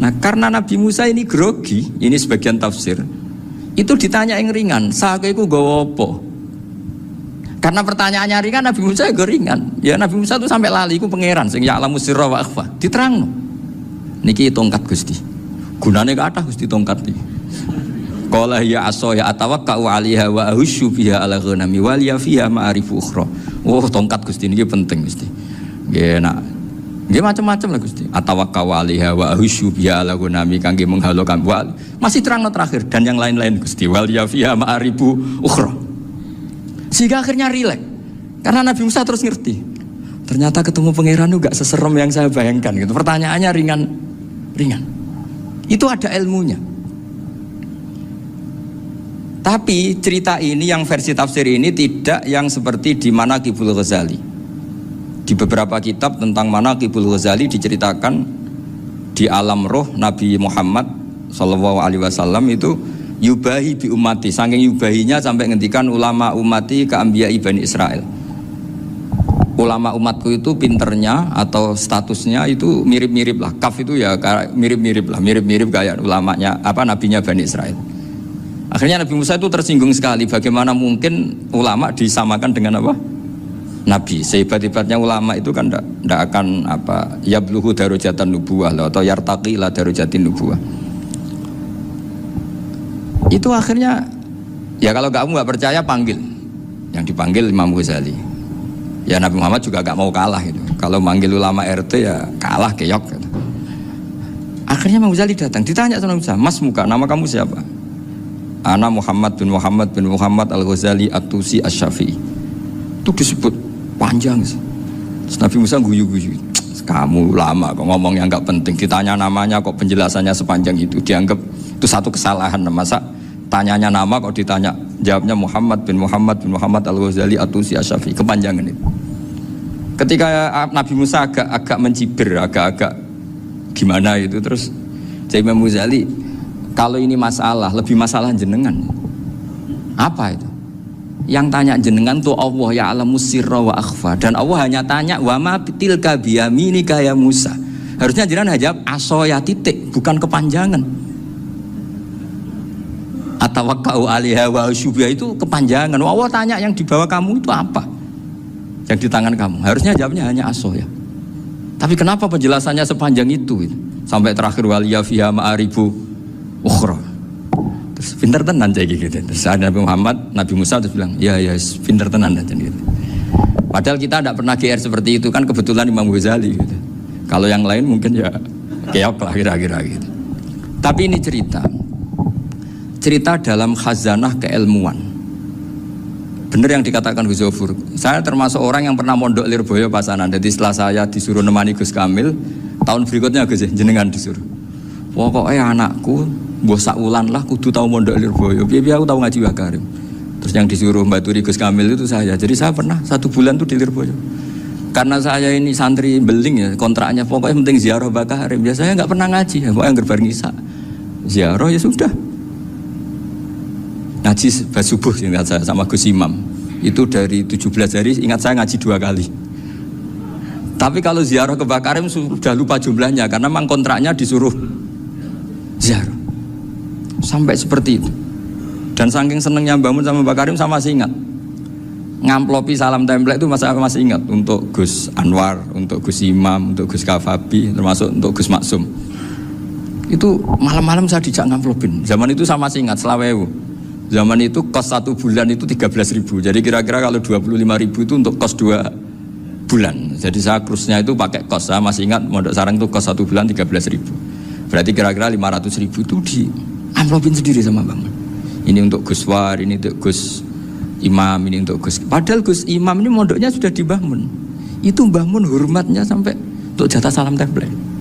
Nah, karena Nabi Musa ini grogi, ini sebagian tafsir. Itu ditanya yang ringan, sake iku nggawa apa? Karena pertanyaannya ringan, Nabi Musa juga ringan. Ya Nabi Musa itu sampai lali iku pangeran sing ya'lamu sirra wa akhfa. Diterangno. Niki tongkat Gusti. Gunane kathah Gusti tongkat iki. Qala ya asaya atawakkau 'alaiha wa ahusyu biha 'ala ghanami wa liya fiha ma'arifu ukhra. Oh, tongkat Gusti niki penting Gusti. Nggih nak. Nggih macam-macam lah Gusti. Atawakkau 'alaiha wa ahusyu biha 'ala ghanami kangge menghalo kambal. Masih terangno terakhir dan yang lain-lain Gusti. Wa liya fiha ma'arifu ukhra. Sehingga akhirnya rileks. Karena Nabi Musa terus ngerti. Ternyata ketemu pangeran itu gak seserem yang saya bayangkan gitu. Pertanyaannya ringan. Itu ada ilmunya. Tapi cerita ini yang versi tafsir ini tidak yang seperti di Manaqibul Ghazali. Di beberapa kitab tentang Manaqibul Ghazali diceritakan di alam roh Nabi Muhammad sallallahu alaihi wasallam itu yubahi bi ummati, saking yubahinya sampai ngendikan ulama ummati ka anbiya'i Bani Israel. Ulama umatku itu pinternya atau statusnya itu mirip-mirip lah. Kaf itu ya mirip-mirip kayak ulamanya nabinya Bani Israel. Akhirnya Nabi Musa itu tersinggung sekali, bagaimana mungkin ulama disamakan dengan apa? Nabi. Sehebat-hebatnya ulama itu kan tidak akan yabluhu darajatan nubuwah atau yartaqi ila darajatin nubuwah. Itu akhirnya ya kalau kamu nggak percaya panggil, yang dipanggil Imam Ghazali. Ya Nabi Muhammad juga gak mau kalah gitu. Kalau manggil ulama RT ya kalah keok gitu. Akhirnya Imam Ghazali datang, ditanya sama Musa, Mas muka, nama kamu siapa? Ana Muhammad bin Muhammad Al-Ghazali At-Tusi Asy-Syafi'i. Itu disebut panjang sih. Terus Nabi Musa guyu-guyu. Kamu ulama kok ngomong yang gak penting, ditanya namanya kok penjelasannya sepanjang itu, dianggap itu satu kesalahan. Masa tanyanya nama kok ditanya jawabnya Muhammad bin Muhammad Al-Ghazali At-Tusi Asy-Syafi'i, kepanjangan itu. Ketika Nabi Musa agak mencibir, agak gimana itu, terus Imam Ghazali, kalau ini masalah, lebih masalah jenengan. Apa itu? Yang tanya jenengan tuh Allah ya'lamu sirra wa akhfa, dan Allah hanya tanya wa ma tilka biyaminika ya Musa. Harusnya jenengan jawab asoya titik, bukan kepanjangan. Atawakkau 'alaiha wa syubha itu kepanjangan. Allah tanya yang di bawah kamu itu apa? Yang di tangan kamu. Harusnya jawabnya hanya asoya. Tapi kenapa penjelasannya sepanjang itu? Sampai terakhir waliya fiha ma'aribu ukhra. Terus pinter tenan kayak gitu. Terus ada Nabi Muhammad, Nabi Musa terus bilang, ya pinter tenan aja gitu. Padahal kita tidak pernah GR seperti itu kan, kebetulan Imam Ghazali gitu. Kalau yang lain mungkin ya keok lah kira-kira gitu. Tapi ini cerita dalam khazanah keilmuan. Benar yang dikatakan Gus Zofur. Saya termasuk orang yang pernah mondok Lirboyo Pasanan. Jadi setelah saya disuruh nemani Gus Kamil, tahun berikutnya Gus jenengan disuruh. Pokoknya anakku mbah sakulan lah kudu tahu mondok Lirboyo. Biar aku tahu ngaji Wakarim. Terus yang disuruh mbaturi Gus Kamil itu saya. Jadi saya pernah 1 bulan tuh di Lirboyo. Karena saya ini santri beling ya, kontraknya pokoknya penting ziarah Bakarim. Ya saya nggak pernah ngaji, ya pokoknya gerbar ngisa. Ziarah ya sudah. Ngaji subuh ingat saya sama Gus Imam. Itu dari 17 hari ingat saya ngaji 2 kali. Tapi kalau ziarah ke Bakarim sudah lupa jumlahnya karena memang kontraknya disuruh ziarah. Sampai seperti itu. Dan saking senengnya bangun sama Bakarim saya masih ingat. Ngamplopi salam template itu masih ingat untuk Gus Anwar, untuk Gus Imam, untuk Gus Kafabi, termasuk untuk Gus Maksum. Itu malam-malam saya dijak ngamplopin. Zaman itu saya masih ingat selawewu. Zaman itu kos 1 bulan itu 13.000. Jadi kira-kira kalau 25.000 itu untuk kos 2 bulan. Jadi saya krusnya itu pakai kos. Saya masih ingat Mondok Sarang itu kos 1 bulan 13.000. Berarti kira-kira 500.000 itu di amplopin sendiri sama Bang. Ini untuk Gus War, ini untuk Gus Imam, ini untuk Gus. Padahal Gus Imam ini mondoknya sudah di Mbah Mun. Itu Mbah Mun hormatnya sampai untuk jatah salam template.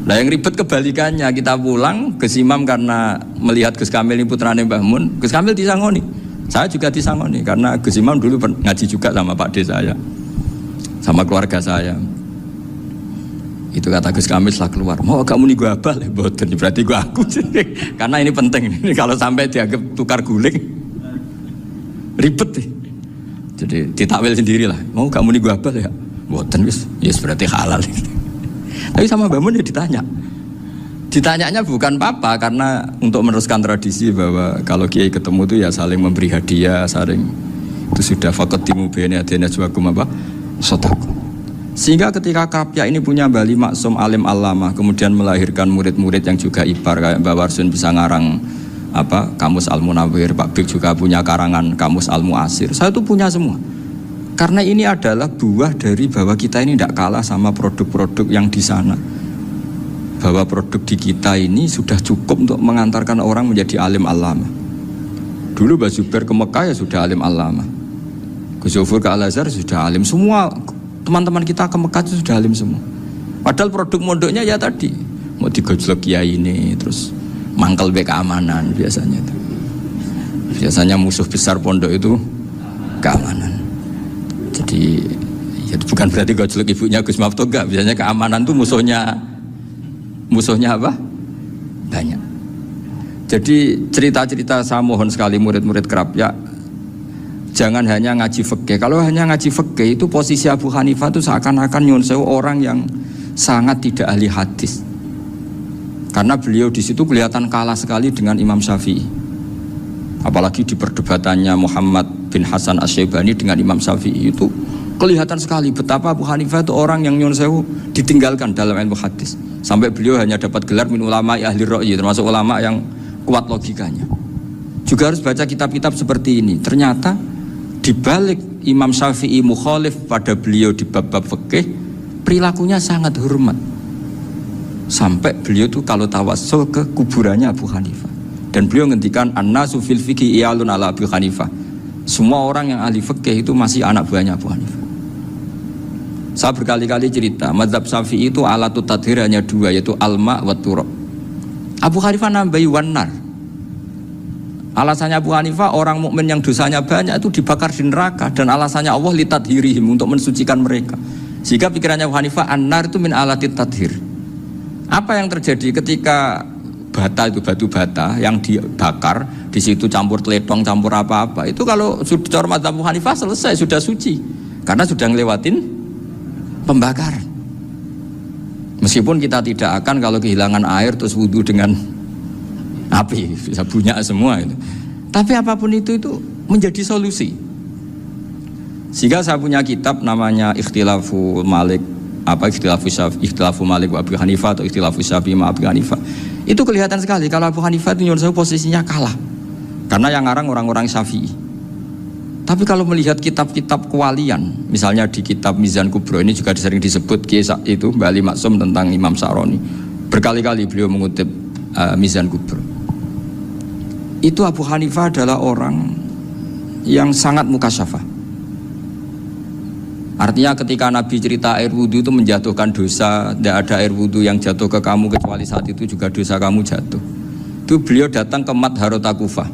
Nah yang ribet kebalikannya, kita pulang Gus Imam karena melihat Gus Kamil ini putrane Mbah Mun, Gus Kamil disangoni. Saya juga disangoni karena Gus Imam dulu ngaji juga sama Pak D saya, sama keluarga saya. Itu kata Gus Kamil setelah keluar, mau kamu nih gue abal ya, boten berarti gue aku. Karena ini penting, kalau sampai dianggap tukar guling, ribet nih. Jadi ditakwil sendirilah. Mau gak muni gua abal ya? Mboten wis, ya berarti halal. Tapi sama Mbah Mun ya ditanya. Ditanyanya bukan apa karena untuk meneruskan tradisi bahwa kalau kiai ketemu itu ya saling memberi hadiah, saling itu sudah faqatimu baina adina juakum apa? Sotaku. Sehingga ketika Krapyak ini punya Bali Maksum alim alama, kemudian melahirkan murid-murid yang juga ibar kayak Mbah Warsun bisa ngarang apa Kamus Al-Munawwir, Pak Bik juga punya karangan Kamus Al-Mu'asir. Saya tuh punya semua. Karena ini adalah buah dari bahwa kita ini tidak kalah sama produk-produk yang di sana. Bahwa produk di kita ini sudah cukup untuk mengantarkan orang menjadi alim alama. Dulu Mbah Zubair ke Mekah ya sudah alim alama. Gus Zufur ke Al-Azhar sudah alim. Semua teman-teman kita ke Mekah itu sudah alim semua. Padahal produk mondoknya ya tadi mau digojlok kiai ini terus mangkel be keamanan biasanya itu. Biasanya musuh besar pondok itu keamanan. Jadi ya bukan berarti gojlok ibunya Gus Mafto enggak. Biasanya keamanan itu musuhnya apa? Banyak. Jadi cerita-cerita saya mohon sekali murid-murid Krapyak jangan hanya ngaji fikih. Kalau hanya ngaji fikih itu posisi Abu Hanifah itu seakan-akan nyuwun sewu orang yang sangat tidak ahli hadis. Karena beliau di situ kelihatan kalah sekali dengan Imam Syafi'i. Apalagi di perdebatannya Muhammad bin Hasan Asy-Syaibani dengan Imam Syafi'i itu kelihatan sekali betapa Abu Hanifah itu orang yang nyuwun sewu ditinggalkan dalam ilmu hadis. Sampai beliau hanya dapat gelar min ulama ahli ra'yi, termasuk ulama yang kuat logikanya. Juga harus baca kitab-kitab seperti ini. Ternyata di balik Imam Syafi'i mukhalif pada beliau di bab-bab fikih, perilakunya sangat hormat. Sampai beliau itu kalau tawassul ke kuburannya Abu Hanifah. Dan beliau ngendikan an-nasu fil fiqhi iyalun ala Abu Hanifah. Semua orang yang ahli fikih itu masih anak buahnya Abu Hanifah. Saya berkali-kali cerita, mazhab Syafi'i itu alatut tadhir hanya dua, yaitu alma wa turab. Abu Hanifah nambahi wanar. Alasannya Abu Hanifah orang mukmin yang dosanya banyak itu dibakar di neraka, dan alasannya Allah litadhirihim, untuk mensucikan mereka. Sehingga pikirannya Abu Hanifah an-nar itu min alatit tadhir. Apa yang terjadi ketika bata itu batu bata yang dibakar, di situ campur teletong, campur apa-apa, itu kalau sudah mazhab Abu Hanifah selesai, sudah suci karena sudah ngelewatin pembakaran. Meskipun kita tidak akan kalau kehilangan air terus wudu dengan api, bisa bunyak semua itu. Tapi apapun itu menjadi solusi. Sehingga saya punya kitab namanya Ikhtilafu Malik, Ikhtilafu Malik wa Abu Hanifah atau Ikhtilafu Syafi'i ma Abu Hanifah. Itu kelihatan sekali kalau Abu Hanifah itu nyuruh saya posisinya kalah. Karena yang ngarang orang-orang Syafi'i. Tapi kalau melihat kitab-kitab kewalian, misalnya di kitab Mizan Kubro ini juga sering disebut kisah itu Bali Maksum tentang Imam Sa'roni. Berkali-kali beliau mengutip Mizan Kubro. Itu Abu Hanifah adalah orang yang sangat mukasyafah. Artinya ketika Nabi cerita air wudhu itu menjatuhkan dosa, tidak ada air wudhu yang jatuh ke kamu kecuali saat itu juga dosa kamu jatuh. Itu beliau datang ke Madharota Kufah.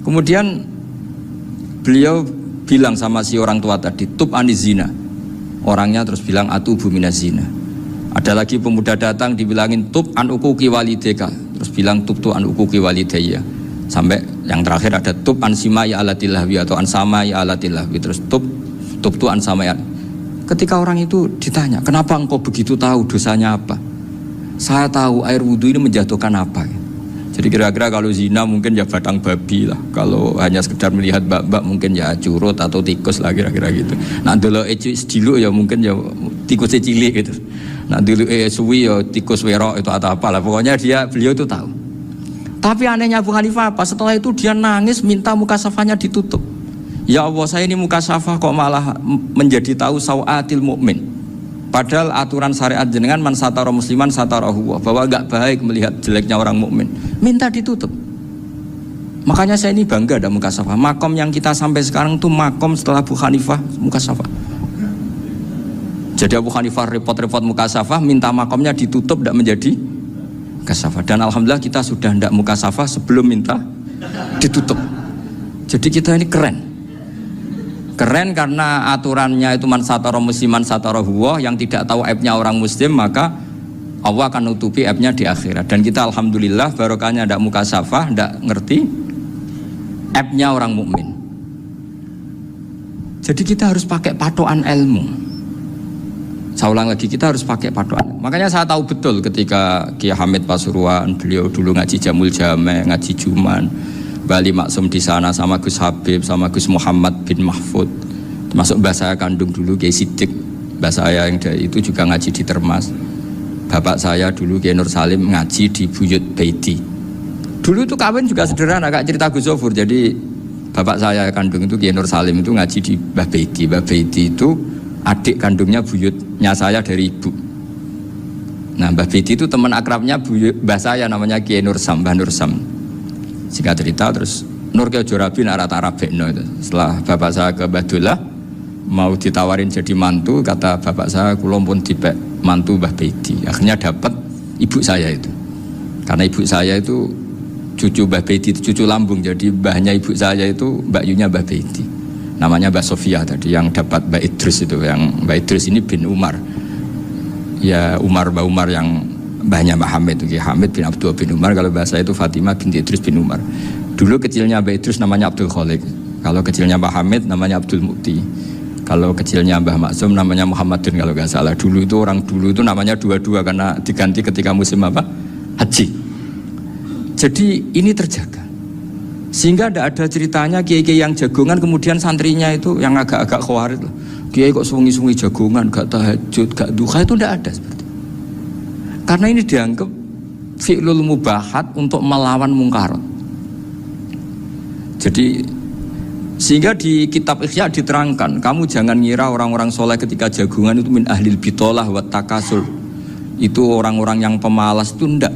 Kemudian beliau bilang sama si orang tua tadi, tub aniz zina. Orangnya terus bilang atubu minaz zina. Ada lagi pemuda datang dibilangin tub an uquqi walidayka. Terus bilang tub tu an uquqi walidayya. Sampai yang terakhir ada tub an simai alatilahwi atau an samai alatilahwi. Terus tub tu an samai. Ketika orang itu ditanya, kenapa engkau begitu tahu dosanya apa? Saya tahu air wudhu ini menjatuhkan apa. Jadi kira-kira kalau zina mungkin ya batang babi lah. Kalau hanya sekedar melihat mbak-mbak mungkin ya curut atau tikus lah kira-kira gitu. Nah dulu sediluk ya mungkin ya tikus cilik gitu. Nah dulu suwi ya tikus werok itu atau apalah. Pokoknya beliau itu tahu. Tapi anehnya Abu Hanifah apa? Setelah itu dia nangis minta mukasafahnya ditutup. Ya Allah, saya ini mukasafah kok malah menjadi tahu sawatil mukmin. Padahal aturan syariat jenengan man satara musliman satarahu, bahwa enggak baik melihat jeleknya orang mukmin. Minta ditutup. Makanya saya ini bangga ada mukasafah. Makom yang kita sampai sekarang tuh makom setelah Abu Hanifah mukasafah. Jadi Abu Hanifah repot-repot mukasafah, minta makomnya ditutup tidak menjadi mukasafah. Dan alhamdulillah kita sudah tidak mukasafah sebelum minta ditutup. Jadi kita ini keren. Keren karena aturannya itu man satara musliman satara huwa, yang tidak tahu aibnya orang muslim maka Allah akan nutupi aibnya di akhirat. Dan kita alhamdulillah barokahnya tidak mukasafah, tidak ngerti aibnya orang mukmin. Jadi kita harus pakai patokan ilmu. Saya ulang lagi, kita harus pakai patokan. Makanya saya tahu betul ketika Kiai Hamid Pasuruan, beliau dulu ngaji Jamul Jame, ngaji Juman, Bali Maksum di sana sama Gus Habib, sama Gus Muhammad bin Mahfud, termasuk mbah saya kandung dulu Kiai Sidik, mbah saya yang dari itu juga ngaji di Termas. Bapak saya dulu Kiai Nur Salim ngaji di Buyut Baiti. Dulu itu kawin juga sederhana, kak cerita Gus Zofur. Jadi bapak saya kandung itu Kiai Nur Salim itu ngaji di Mbah Baiti. Mbah Baiti itu adik kandungnya buyutnya saya dari ibu. Nah Mbah Baiti itu teman akrabnya mbah saya namanya Kiai Nur Sam, Mbah Nur Sam. Singkat cerita terus Nur Kiai Jorabi narat-narat bekno itu. Setelah bapak saya ke Badullah mau ditawarin jadi mantu, kata bapak saya kula pun dipek mantu Mbah Baiti. Akhirnya dapat ibu saya itu. Karena ibu saya itu cucu Mbah Baiti, itu cucu lambung. Jadi mbahnya ibu saya itu Mbak Yunya Mbah Baiti. Namanya Mbak Sofia tadi yang dapat Mbak Idris itu. Yang Mbak Idris ini bin Umar. Ya Mbak Umar yang mbahnya Mbak Hamid. Hamid bin Abdul bin Umar. Kalau bahasa itu Fatimah binti Idris bin Umar. Dulu kecilnya Mbak Idris namanya Abdul Khalik. Kalau kecilnya Mbak Hamid namanya Abdul Mukti. Kalau kecilnya Mbah Maksum namanya Muhammadun kalau nggak salah. Dulu itu orang dulu itu namanya dua-dua karena diganti ketika musim apa? Haji. Jadi ini terjaga. Sehingga tidak ada ceritanya kiai-kiai yang jagongan kemudian santrinya itu yang agak-agak khawatir. Kiai kok sungi-sungi jagongan, gak tahajud, gak duha, itu tidak ada seperti itu. Karena ini dianggap fi'lul mubahat untuk melawan mungkarat. Jadi sehingga di kitab Ihya diterangkan, kamu jangan ngira orang-orang soleh ketika jagungan itu min ahlil bitolah wa takasur. Itu orang-orang yang pemalas, itu enggak.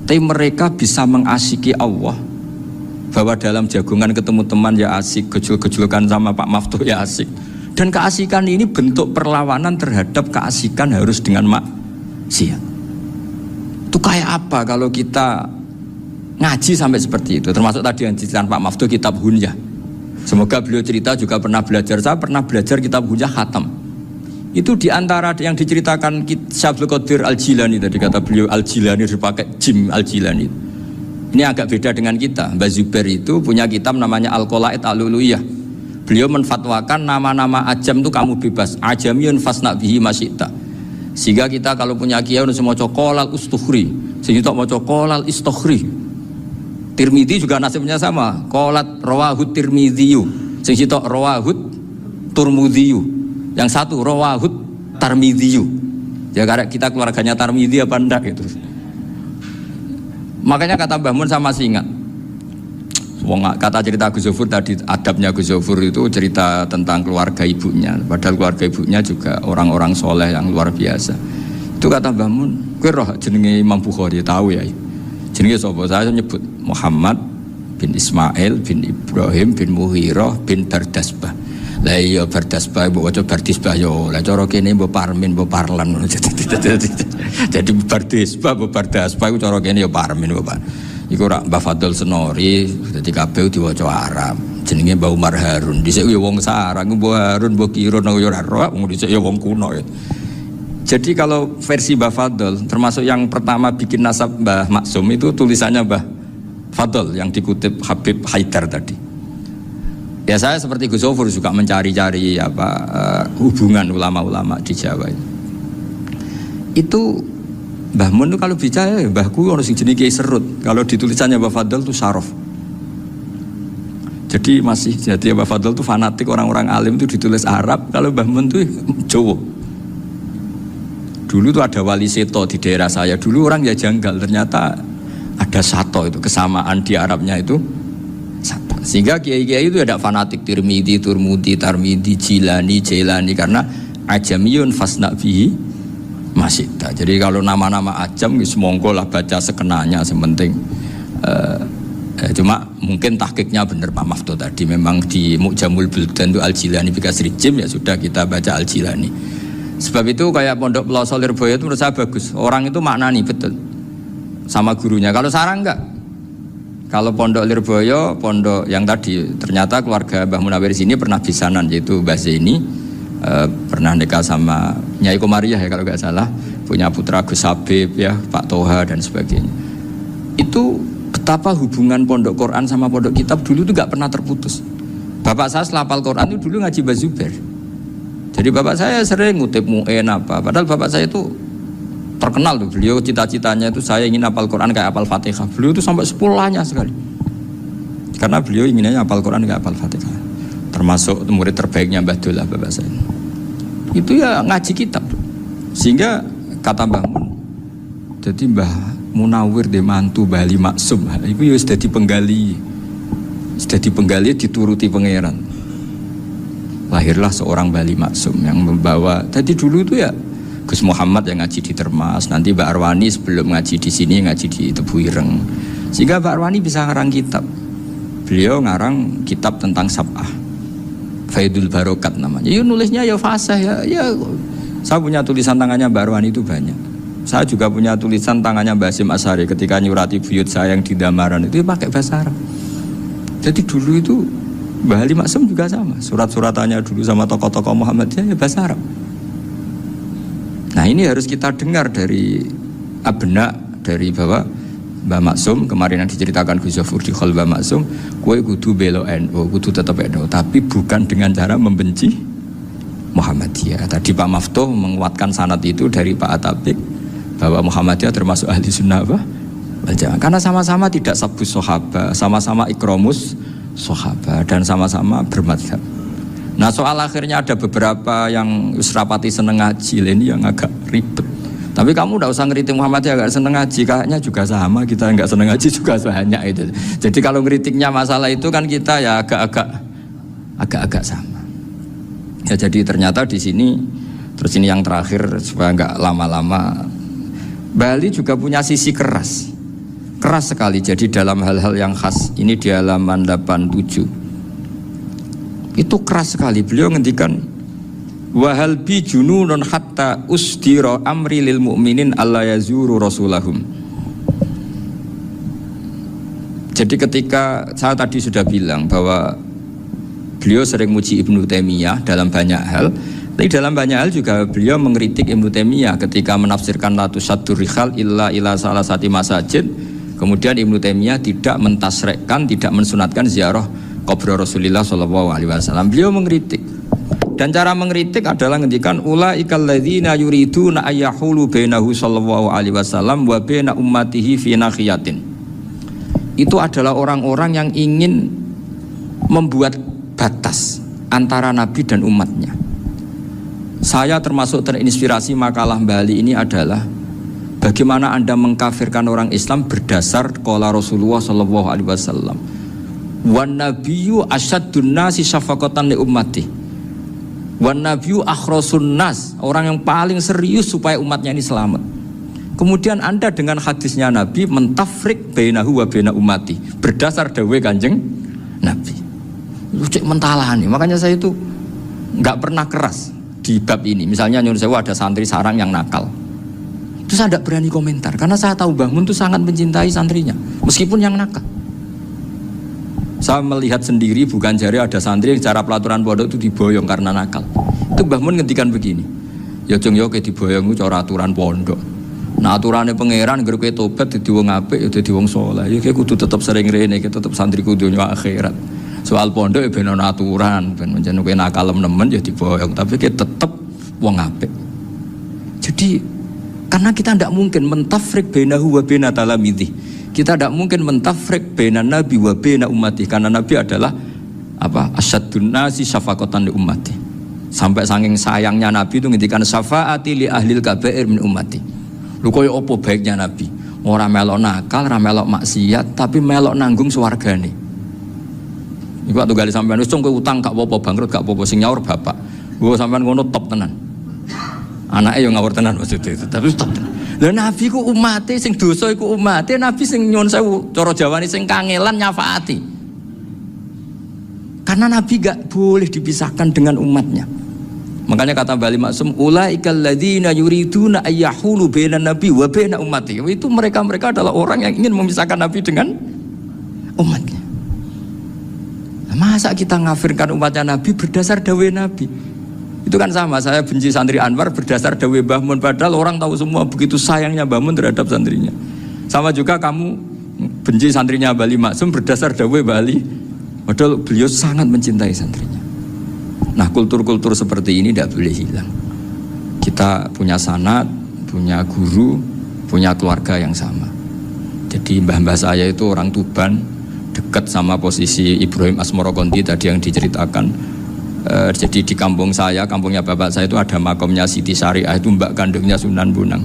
Tapi mereka bisa mengasiki Allah. Bahwa dalam jagungan ketemu teman ya asik, gejul-gejulkan sama Pak Maftuh ya asik. Dan keasikan ini bentuk perlawanan terhadap keasikan harus dengan maksiat. Itu kayak apa kalau kita ngaji sampai seperti itu. Termasuk tadi yang diceritakan Pak Maftuh kitab Hunyah. Semoga beliau cerita juga pernah belajar. Saya pernah belajar kitab Hunyah khatam. Itu diantara yang diceritakan Syabdul Qadir Al-Jilani tadi kata beliau Al-Jilani dipakai Jim Al-Jilani. Ini agak beda dengan kita. Mbah Zubair itu punya kitab namanya Al-Qolaid Al-Uluyah. Beliau menfatwakan nama-nama ajam itu kamu bebas. Ajamiyun fasna bihi masyita. Sehingga kita kalau punya kiai harus mau cokolal ustukhri. Sehingga mau cokolal istukhri. Tirmidzi juga nasibnya sama. Qolat rawahut Tirmidziyu. Sehingga rawahut Turmudziyu. Yang satu rawahut Tarmidhiyu. Ya karena kita keluarganya Tarmidhi apa enggak gitu. Makanya kata Mbah Mun sama masih ingat. Kata cerita Gus Zofur tadi, adabnya Gus Zofur itu cerita tentang keluarga ibunya. Padahal keluarga ibunya juga orang-orang soleh yang luar biasa. Itu kata Mbah Mun, kowe roh jenenge Imam Bukhari tahu ya. Jenenge sapa? Saya nyebut Muhammad bin Ismail bin Ibrahim bin Muhirah bin Bardasbah. Lah iya bardasbah mbok waca bardisbah yo. Lah cara kene mbok parmin mbok parlan. Jadi bardisbah mbok bardasbah iku cara kene yo parmin mbok. Iku rak Mbah Fadl Senori dadi kabeh diwaca Arab. Jenenge Mbah Umar Harun. Dhisik yo wong sarang Mbah Harun mbok kira nang yo ora roh wong dhisik yo wong kuno ya. Jadi kalau versi Mbah Fadl termasuk yang pertama bikin nasab Mbah Maksum itu tulisannya Mbah Fadl yang dikutip Habib Haidar tadi. Ya saya seperti Gus Zofur juga mencari-cari hubungan ulama-ulama di Jawa itu Mbah Mun itu kalau bicara mbahku orang sing jenenge Kiai Serut. Kalau ditulisannya Mbah Fadl itu Syaraf. Jadi Mbah Fadl itu fanatik orang-orang alim itu ditulis Arab. Kalau Mbah Mun itu Jawa. Dulu tuh ada wali seto di daerah saya. Dulu orang ya janggal ternyata ada sato itu kesamaan di Arabnya itu. Sehingga kiai-kiai itu ada fanatik Tirmidzi, Turmudi, Tarmidzi, Jilani, Jailani karena ajamiyun fasna bihi masyita. Jadi kalau nama-nama ajam semongko lah baca sekenanya sementing. Cuma mungkin tahqiqnya benar Pak Maftuh tadi memang di Mu'jamul Buldan itu Al-Jilani bikasri jim ya sudah kita baca Al-Jilani. Sebab itu kayak Pondok Pelosok Lirboyo itu menurut saya bagus. Orang itu maknani betul sama gurunya. Kalau sarang enggak. Kalau Pondok Lirboyo, pondok yang tadi ternyata keluarga Mbah Munawir sini pernah bisanan yaitu Mbah Zaini pernah nikah sama Nyai Komariah ya kalau nggak salah, punya putra Gus Habib ya, Pak Toha dan sebagainya. Itu betapa hubungan pondok Quran sama pondok kitab dulu itu nggak pernah terputus. Bapak saya setelah hafal Quran itu dulu ngaji Mbah Zubair. Jadi bapak saya sering ngutip mu'en apa. Padahal bapak saya itu terkenal tuh. Beliau cita-citanya itu saya ingin hafal Quran kayak hafal Fatihah. Beliau itu sampai sepulahnya sekali. Karena beliau inginnya hafal Quran kayak hafal Fatihah. Termasuk murid terbaiknya Mbah Dullah bapak saya. Itu ya ngaji kitab. Sehingga kata Mbah Mun, jadi Mbah Munawir di mantu Mbah Ali Maksum, itu ya sudah dipenggali. Sudah dipenggali dituruti pangeran. Lahirlah seorang Mbah Ali Maksum yang membawa. Tadi dulu itu ya Gus Muhammad yang ngaji di Termas, nanti Mbak Arwani sebelum ngaji di sini ngaji di Tebu Ireng. Sehingga Mbak Arwani bisa ngarang kitab. Beliau ngarang kitab tentang Sab'ah, Faidul Barokat namanya. Ya nulisnya ya fasih ya. Saya punya tulisan tangannya Mbak Arwani itu banyak. Saya juga punya tulisan tangannya Mbak Hasyim Asy'ari ketika nyurati buyut saya yang di Damaran itu pakai bahasa Arab. Jadi dulu itu Mbah Ali Maksum juga sama, surat-suratannya dulu sama tokoh-tokoh Muhammadiyah ya bahasa Arab. Nah ini harus kita dengar dari abna, dari bahwa Mbah Maksum kemarin yang diceritakan Gus Zafur di Khol Mbah Maksum, kowe kudu belo NU, kudu tetap NU, tapi bukan dengan cara membenci Muhammadiyah. Tadi Pak Maftuh menguatkan sanad itu dari Pak Atabik bahwa Muhammadiyah termasuk ahli sunnah wal jamaah, karena sama-sama tidak sabus sahabat, sama-sama ikromus sahabat dan sama-sama bermadhab. Nah soal akhirnya ada beberapa yang rapati seneng ngaji ini yang agak ribet. Tapi kamu tidak usah ngeritik Muhammadiyah agak seneng ngaji, kayaknya juga sama, kita nggak seneng ngaji juga banyak itu. Jadi kalau ngeritiknya masalah itu kan kita ya agak sama. Ya jadi ternyata di sini, terus ini yang terakhir supaya nggak lama-lama, Bali juga punya sisi keras sekali. Jadi dalam hal-hal yang khas ini di halaman 87 itu keras sekali. Beliau ngendikan wahal bi jununun hatta usdira amri lil mu'minin alla yazuru rasulahum. Jadi ketika saya tadi sudah bilang bahwa beliau sering muji Ibnu Taimiyah dalam banyak hal, tapi dalam banyak hal juga beliau mengkritik Ibnu Taimiyah ketika menafsirkan la tusaddur rihal illa ila salasati masajid. Kemudian Ibnu Taimiyah tidak mentasrekkan, tidak mensunatkan ziarah kubur Rasulullah SAW. Beliau mengkritik, dan cara mengkritik adalah ngendikan ulaikal ladzina yuriduna ayyahulu bainahu sallallahu alaihi wasallam wa baina ummatihi fi nakhiyatin. Itu adalah orang-orang yang ingin membuat batas antara Nabi dan umatnya. Saya termasuk terinspirasi makalah Bali ini adalah bagaimana Anda mengkafirkan orang Islam berdasar qala Rasulullah sallallahu alaihi wasallam. Wan nabiyyu asyaddun nasi syafaqatan li ummati. Wan nabiyyu akhrasun nas, orang yang paling serius supaya umatnya ini selamat. Kemudian Anda dengan hadisnya Nabi mentafrik bainahu wa baina ummati berdasar dawuh Kanjeng Nabi. Cek mentalani. Makanya saya itu enggak pernah keras di bab ini. Misalnya nyuruh saya ada santri sarang yang nakal. Itu saya tidak berani komentar karena saya tahu Mbah Mun itu sangat mencintai santrinya meskipun yang nakal. Saya melihat sendiri, bukan jari ada santri yang cara pelaturan pondok itu diboyong karena nakal. Itu Mbah Mun ngendikan begini, ya jeng yo ke diboyong itu cara aturan pondok. Nah aturannya pangeran ngger kowe tobat dadi wong apik ya dadi wong saleh. Ya kowe kudu tetep sering rene, kowe tetep santri kudu dunya akhirat. Soal pondok ya ben ana aturan, ben menjen kowe nakal nemen ya diboyong, tapi kowe tetep wong apik. Jadi karena kita tidak mungkin mentafrik bainahu wa baina talamidhi. Kita tidak mungkin mentafrik baina nabi wa baina ummati, karena Nabi adalah apa? Asyaddun nasi syafaqatan li ummati. Sampai saking sayangnya Nabi itu ngendikan syafaati li ahlil kabair min ummati. Lho koyo apa baiknya Nabi? Ora melok nakal, ora melok maksiat, tapi melok nanggung swargane. Iku waktu gali sampean wis kowe utang gak apa-apa, bangkrut gak apa-apa, sing nyaur bapak. Gua sampean ngono top tenan. Anaknya yang ngawur tenan maksudnya itu, tapi top tenan. Lah Nabi ku umate sing dosa iku umate, Nabi sing nyuwun sewu cara Jawane sing kangelan nyafaati. Karena Nabi gak boleh dipisahkan dengan umatnya. Makanya kata Bali Maksum, ulaikal ladzina yuriduna ayyahulu bainan nabi wa baina ummati. Itu mereka adalah orang yang ingin memisahkan Nabi dengan umatnya. Nah, masa kita ngafirkan umatnya Nabi berdasar dawuh Nabi? Itu kan sama, saya benci santri Anwar berdasar dawuh Mbah Mun, padahal orang tahu semua begitu sayangnya Mbah Mun terhadap santrinya. Sama juga kamu benci santrinya Bali Maksum berdasar dawuh Bali Padahal beliau sangat mencintai santrinya. Nah, kultur-kultur seperti ini tidak boleh hilang. Kita punya sanad, punya guru, punya keluarga yang sama. Jadi mbah-mbah saya itu orang Tuban, dekat sama posisi Ibrahim Asmorokonti tadi yang diceritakan. Jadi di kampung saya, kampungnya bapak saya itu ada makomnya Siti Syariah, itu mbak kandungnya Sunan Bonang.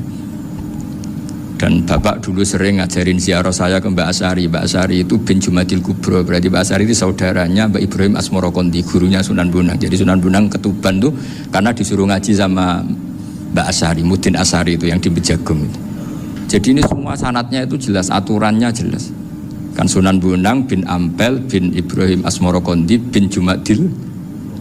Dan bapak dulu sering ngajarin ziarah saya ke Mbak Asari. Mbak Asari itu bin Jumadil Kubro, berarti Mbak Asari itu saudaranya Mbak Ibrahim Asmorokonti, gurunya Sunan Bonang. Jadi Sunan Bonang ke Tuban tuh karena disuruh ngaji sama Mbak Asari, Mudin Asari itu yang di Bejagung itu. Jadi ini semua sanatnya itu jelas, aturannya jelas. Kan Sunan Bonang bin Ampel bin Ibrahim Asmorokonti bin Jumadil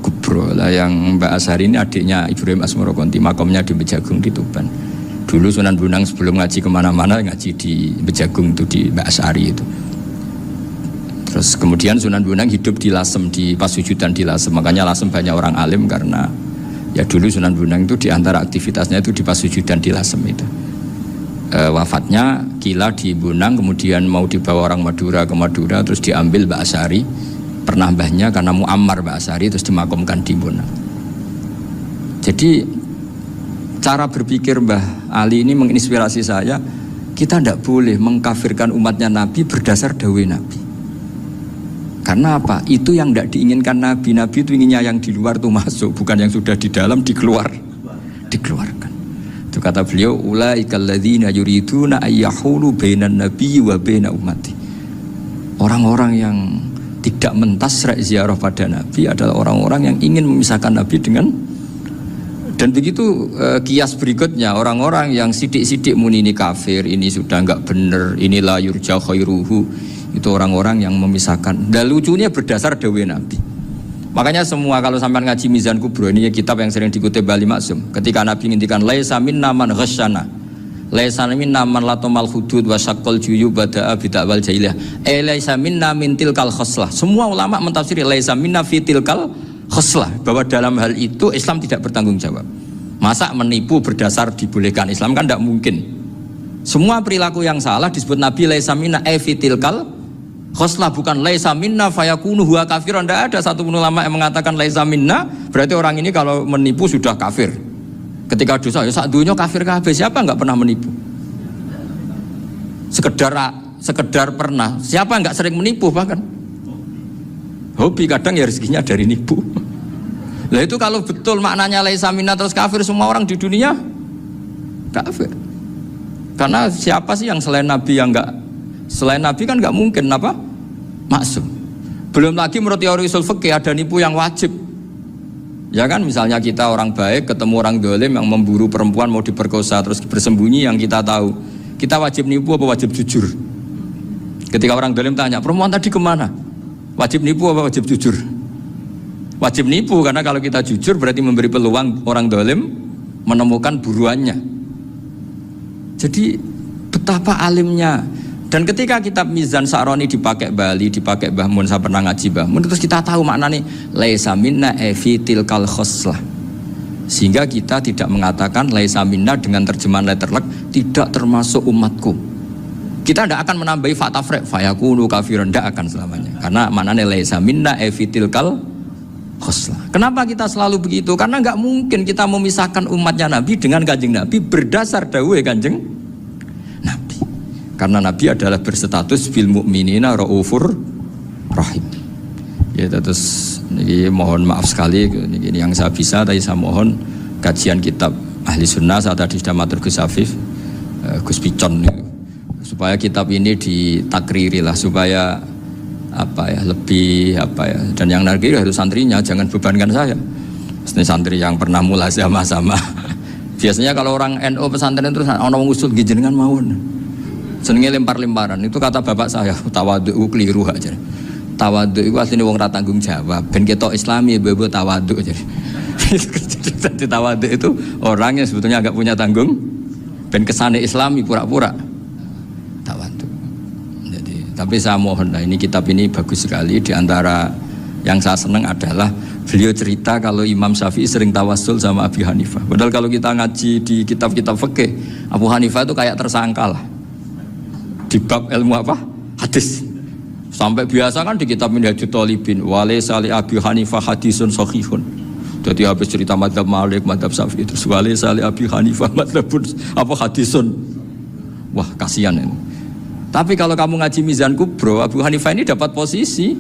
Kubro lah, yang Mbak Asari ini adiknya Ibrahim Asmorokonti, makomnya di Bejagung di Tuban. Dulu Sunan Bonang sebelum ngaji kemana-mana ngaji di Bejagung itu, di Mbak Asari itu. Terus kemudian Sunan Bonang hidup di Lasem, di Pasujudan di Lasem. Makanya Lasem banyak orang alim karena ya dulu Sunan Bonang itu di antara aktivitasnya itu di Pasujudan di Lasem itu. Wafatnya kila di Bonang, kemudian mau dibawa orang Madura ke Madura, terus diambil Mbak Asari, pernah mbahnya karena Muammar Mbak Asari, terus dimakamkan di Bonang. Jadi cara berpikir Mbah Ali ini menginspirasi saya. Kita tidak boleh mengkafirkan umatnya Nabi berdasar dawai Nabi. Karena apa? Itu yang tidak diinginkan Nabi. Nabi itu inginnya yang di luar itu masuk, bukan yang sudah di dalam dikeluarkan. Itu kata beliau, ulaikal ladzina yuriduna ayyahulu bainan nabiyyi wa baina ummati. Orang-orang yang tidak mentasra' ziarah pada Nabi adalah orang-orang yang ingin memisahkan Nabi dengan. Dan begitu kias berikutnya, orang-orang yang sidik-sidik muni ini kafir, ini sudah enggak benar, ini la yurja khairuhu, itu orang-orang yang memisahkan. Dan lucunya berdasar dawai Nabi. Makanya semua kalau sampai ngaji Mizan Kubro, ini kitab yang sering dikutip Bali Maksum, ketika Nabi ngintikan laisa minna man ghasyana, laisa minna man latomal hudud wa syaqqal juyub bada'a bid'awal jahiliyah, laisa minna min tilkal khoslah. Semua ulama mentafsiri laisa minna fi tilkal khoslah, bahwa dalam hal itu Islam tidak bertanggung jawab. Masa menipu berdasar dibolehkan Islam, kan tidak mungkin. Semua perilaku yang salah disebut Nabi laisa minna fi tilkal khoslah, bukan laisa minna fayakunu huwa kafiran. Tidak ada satu ulama yang mengatakan laisa minna berarti orang ini kalau menipu sudah kafir. Ketika dosa ya sak dunya kafir kabeh. Siapa enggak pernah menipu? Sekedar pernah. Siapa enggak sering menipu bahkan? Hobi kadang ya rezekinya dari nipu. Lah itu kalau betul maknanya laisa minna terus kafir, semua orang di dunia kafir. Karena siapa sih yang selain Nabi yang enggak, selain Nabi kan enggak mungkin apa? Maksum. Belum lagi menurut teori usul fikih ada nipu yang wajib. Ya kan, misalnya kita orang baik ketemu orang dolim yang memburu perempuan mau diperkosa terus bersembunyi, yang kita tahu, kita wajib nipu apa wajib jujur? Ketika orang dolim tanya, perempuan tadi kemana? Wajib nipu apa wajib jujur? Wajib nipu, karena kalau kita jujur berarti memberi peluang orang dolim menemukan buruannya. Jadi betapa alimnya. Dan ketika kitab Mizan Sa'roni dipakai Bali, dipakai Mbah Mun, saya pernah ngaji Mbah Mun, terus kita tahu maknanya laisa minna fi tilkal khoslah. Sehingga kita tidak mengatakan laisa minna dengan terjemahan letterlek tidak termasuk umatku. Kita tidak akan menambahi fatafrek fayakunu kafiran, tidak akan selamanya. Karena maknanya laisa minna fi tilkal khoslah. Kenapa kita selalu begitu? Karena nggak mungkin kita memisahkan umatnya Nabi dengan kanjeng Nabi berdasar dawuh kanjeng Nabi. Karena Nabi adalah berstatus bil mu'minina raufur rahim. Ya, terus ini mohon maaf sekali, ini yang saya bisa, tapi saya mohon kajian kitab Ahli Sunnah saat tadi sudah matur Gus Afif, Gus Picon, supaya kitab ini ditakriri lah, supaya apa ya, lebih apa ya, dan yang lagi harus santrinya, jangan bebankan saya. Ini santri yang pernah mulai sama-sama. Biasanya kalau orang NU pesantren terus orang ngusul jenengan mawon. Senenge lempar-lemparan, itu kata bapak saya, tawadhu keliru aja. Tawadhu itu aslinya wong ra tanggung jawab, ben ketok Islami bebo tawadhu aja. Jadi tawadhu itu orang yang sebetulnya agak punya tanggung, ben kesane Islami pura-pura tawadhu. Jadi, tapi saya mohon, nah ini kitab ini bagus sekali. Di antara yang saya senang adalah beliau cerita kalau Imam Syafi'i sering tawassul sama Abu Hanifah. Padahal kalau kita ngaji di kitab-kitab fikih, Abu Hanifah itu kayak tersangka lah di bab ilmu apa? Hadis. Sampai biasa kan di kitab Minhajul Thalibin, walaysa li Abi Hanifah hadisun sahihun. Jadi habis cerita madzhab Malik, madzhab Syafi'i terus walaysa li Abi Hanifah madzhabun apa hadisun. Wah, kasihan ini. Tapi kalau kamu ngaji Mizan Kubro, Abu Hanifah ini dapat posisi.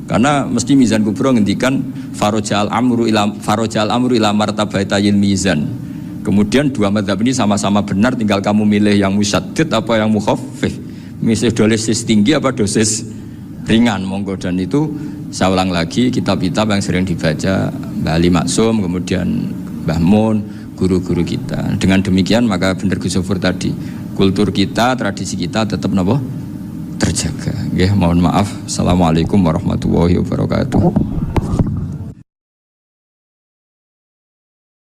Karena mesti Mizan Kubro ngendikan farojal amru ila martabatayil mizan. Kemudian dua madzhab ini sama-sama benar, tinggal kamu milih yang musyaddid apa yang mukhaffif. Milih dosis tinggi apa dosis ringan, monggo. Dan itu saya ulang lagi kitab-kitab yang sering dibaca Mbah Ali Maksum, kemudian Mbah Mun, guru-guru kita. Dengan demikian maka benar Gus Sofur tadi, kultur kita, tradisi kita tetap terjaga. Nggih, mohon maaf. Assalamualaikum warahmatullahi wabarakatuh.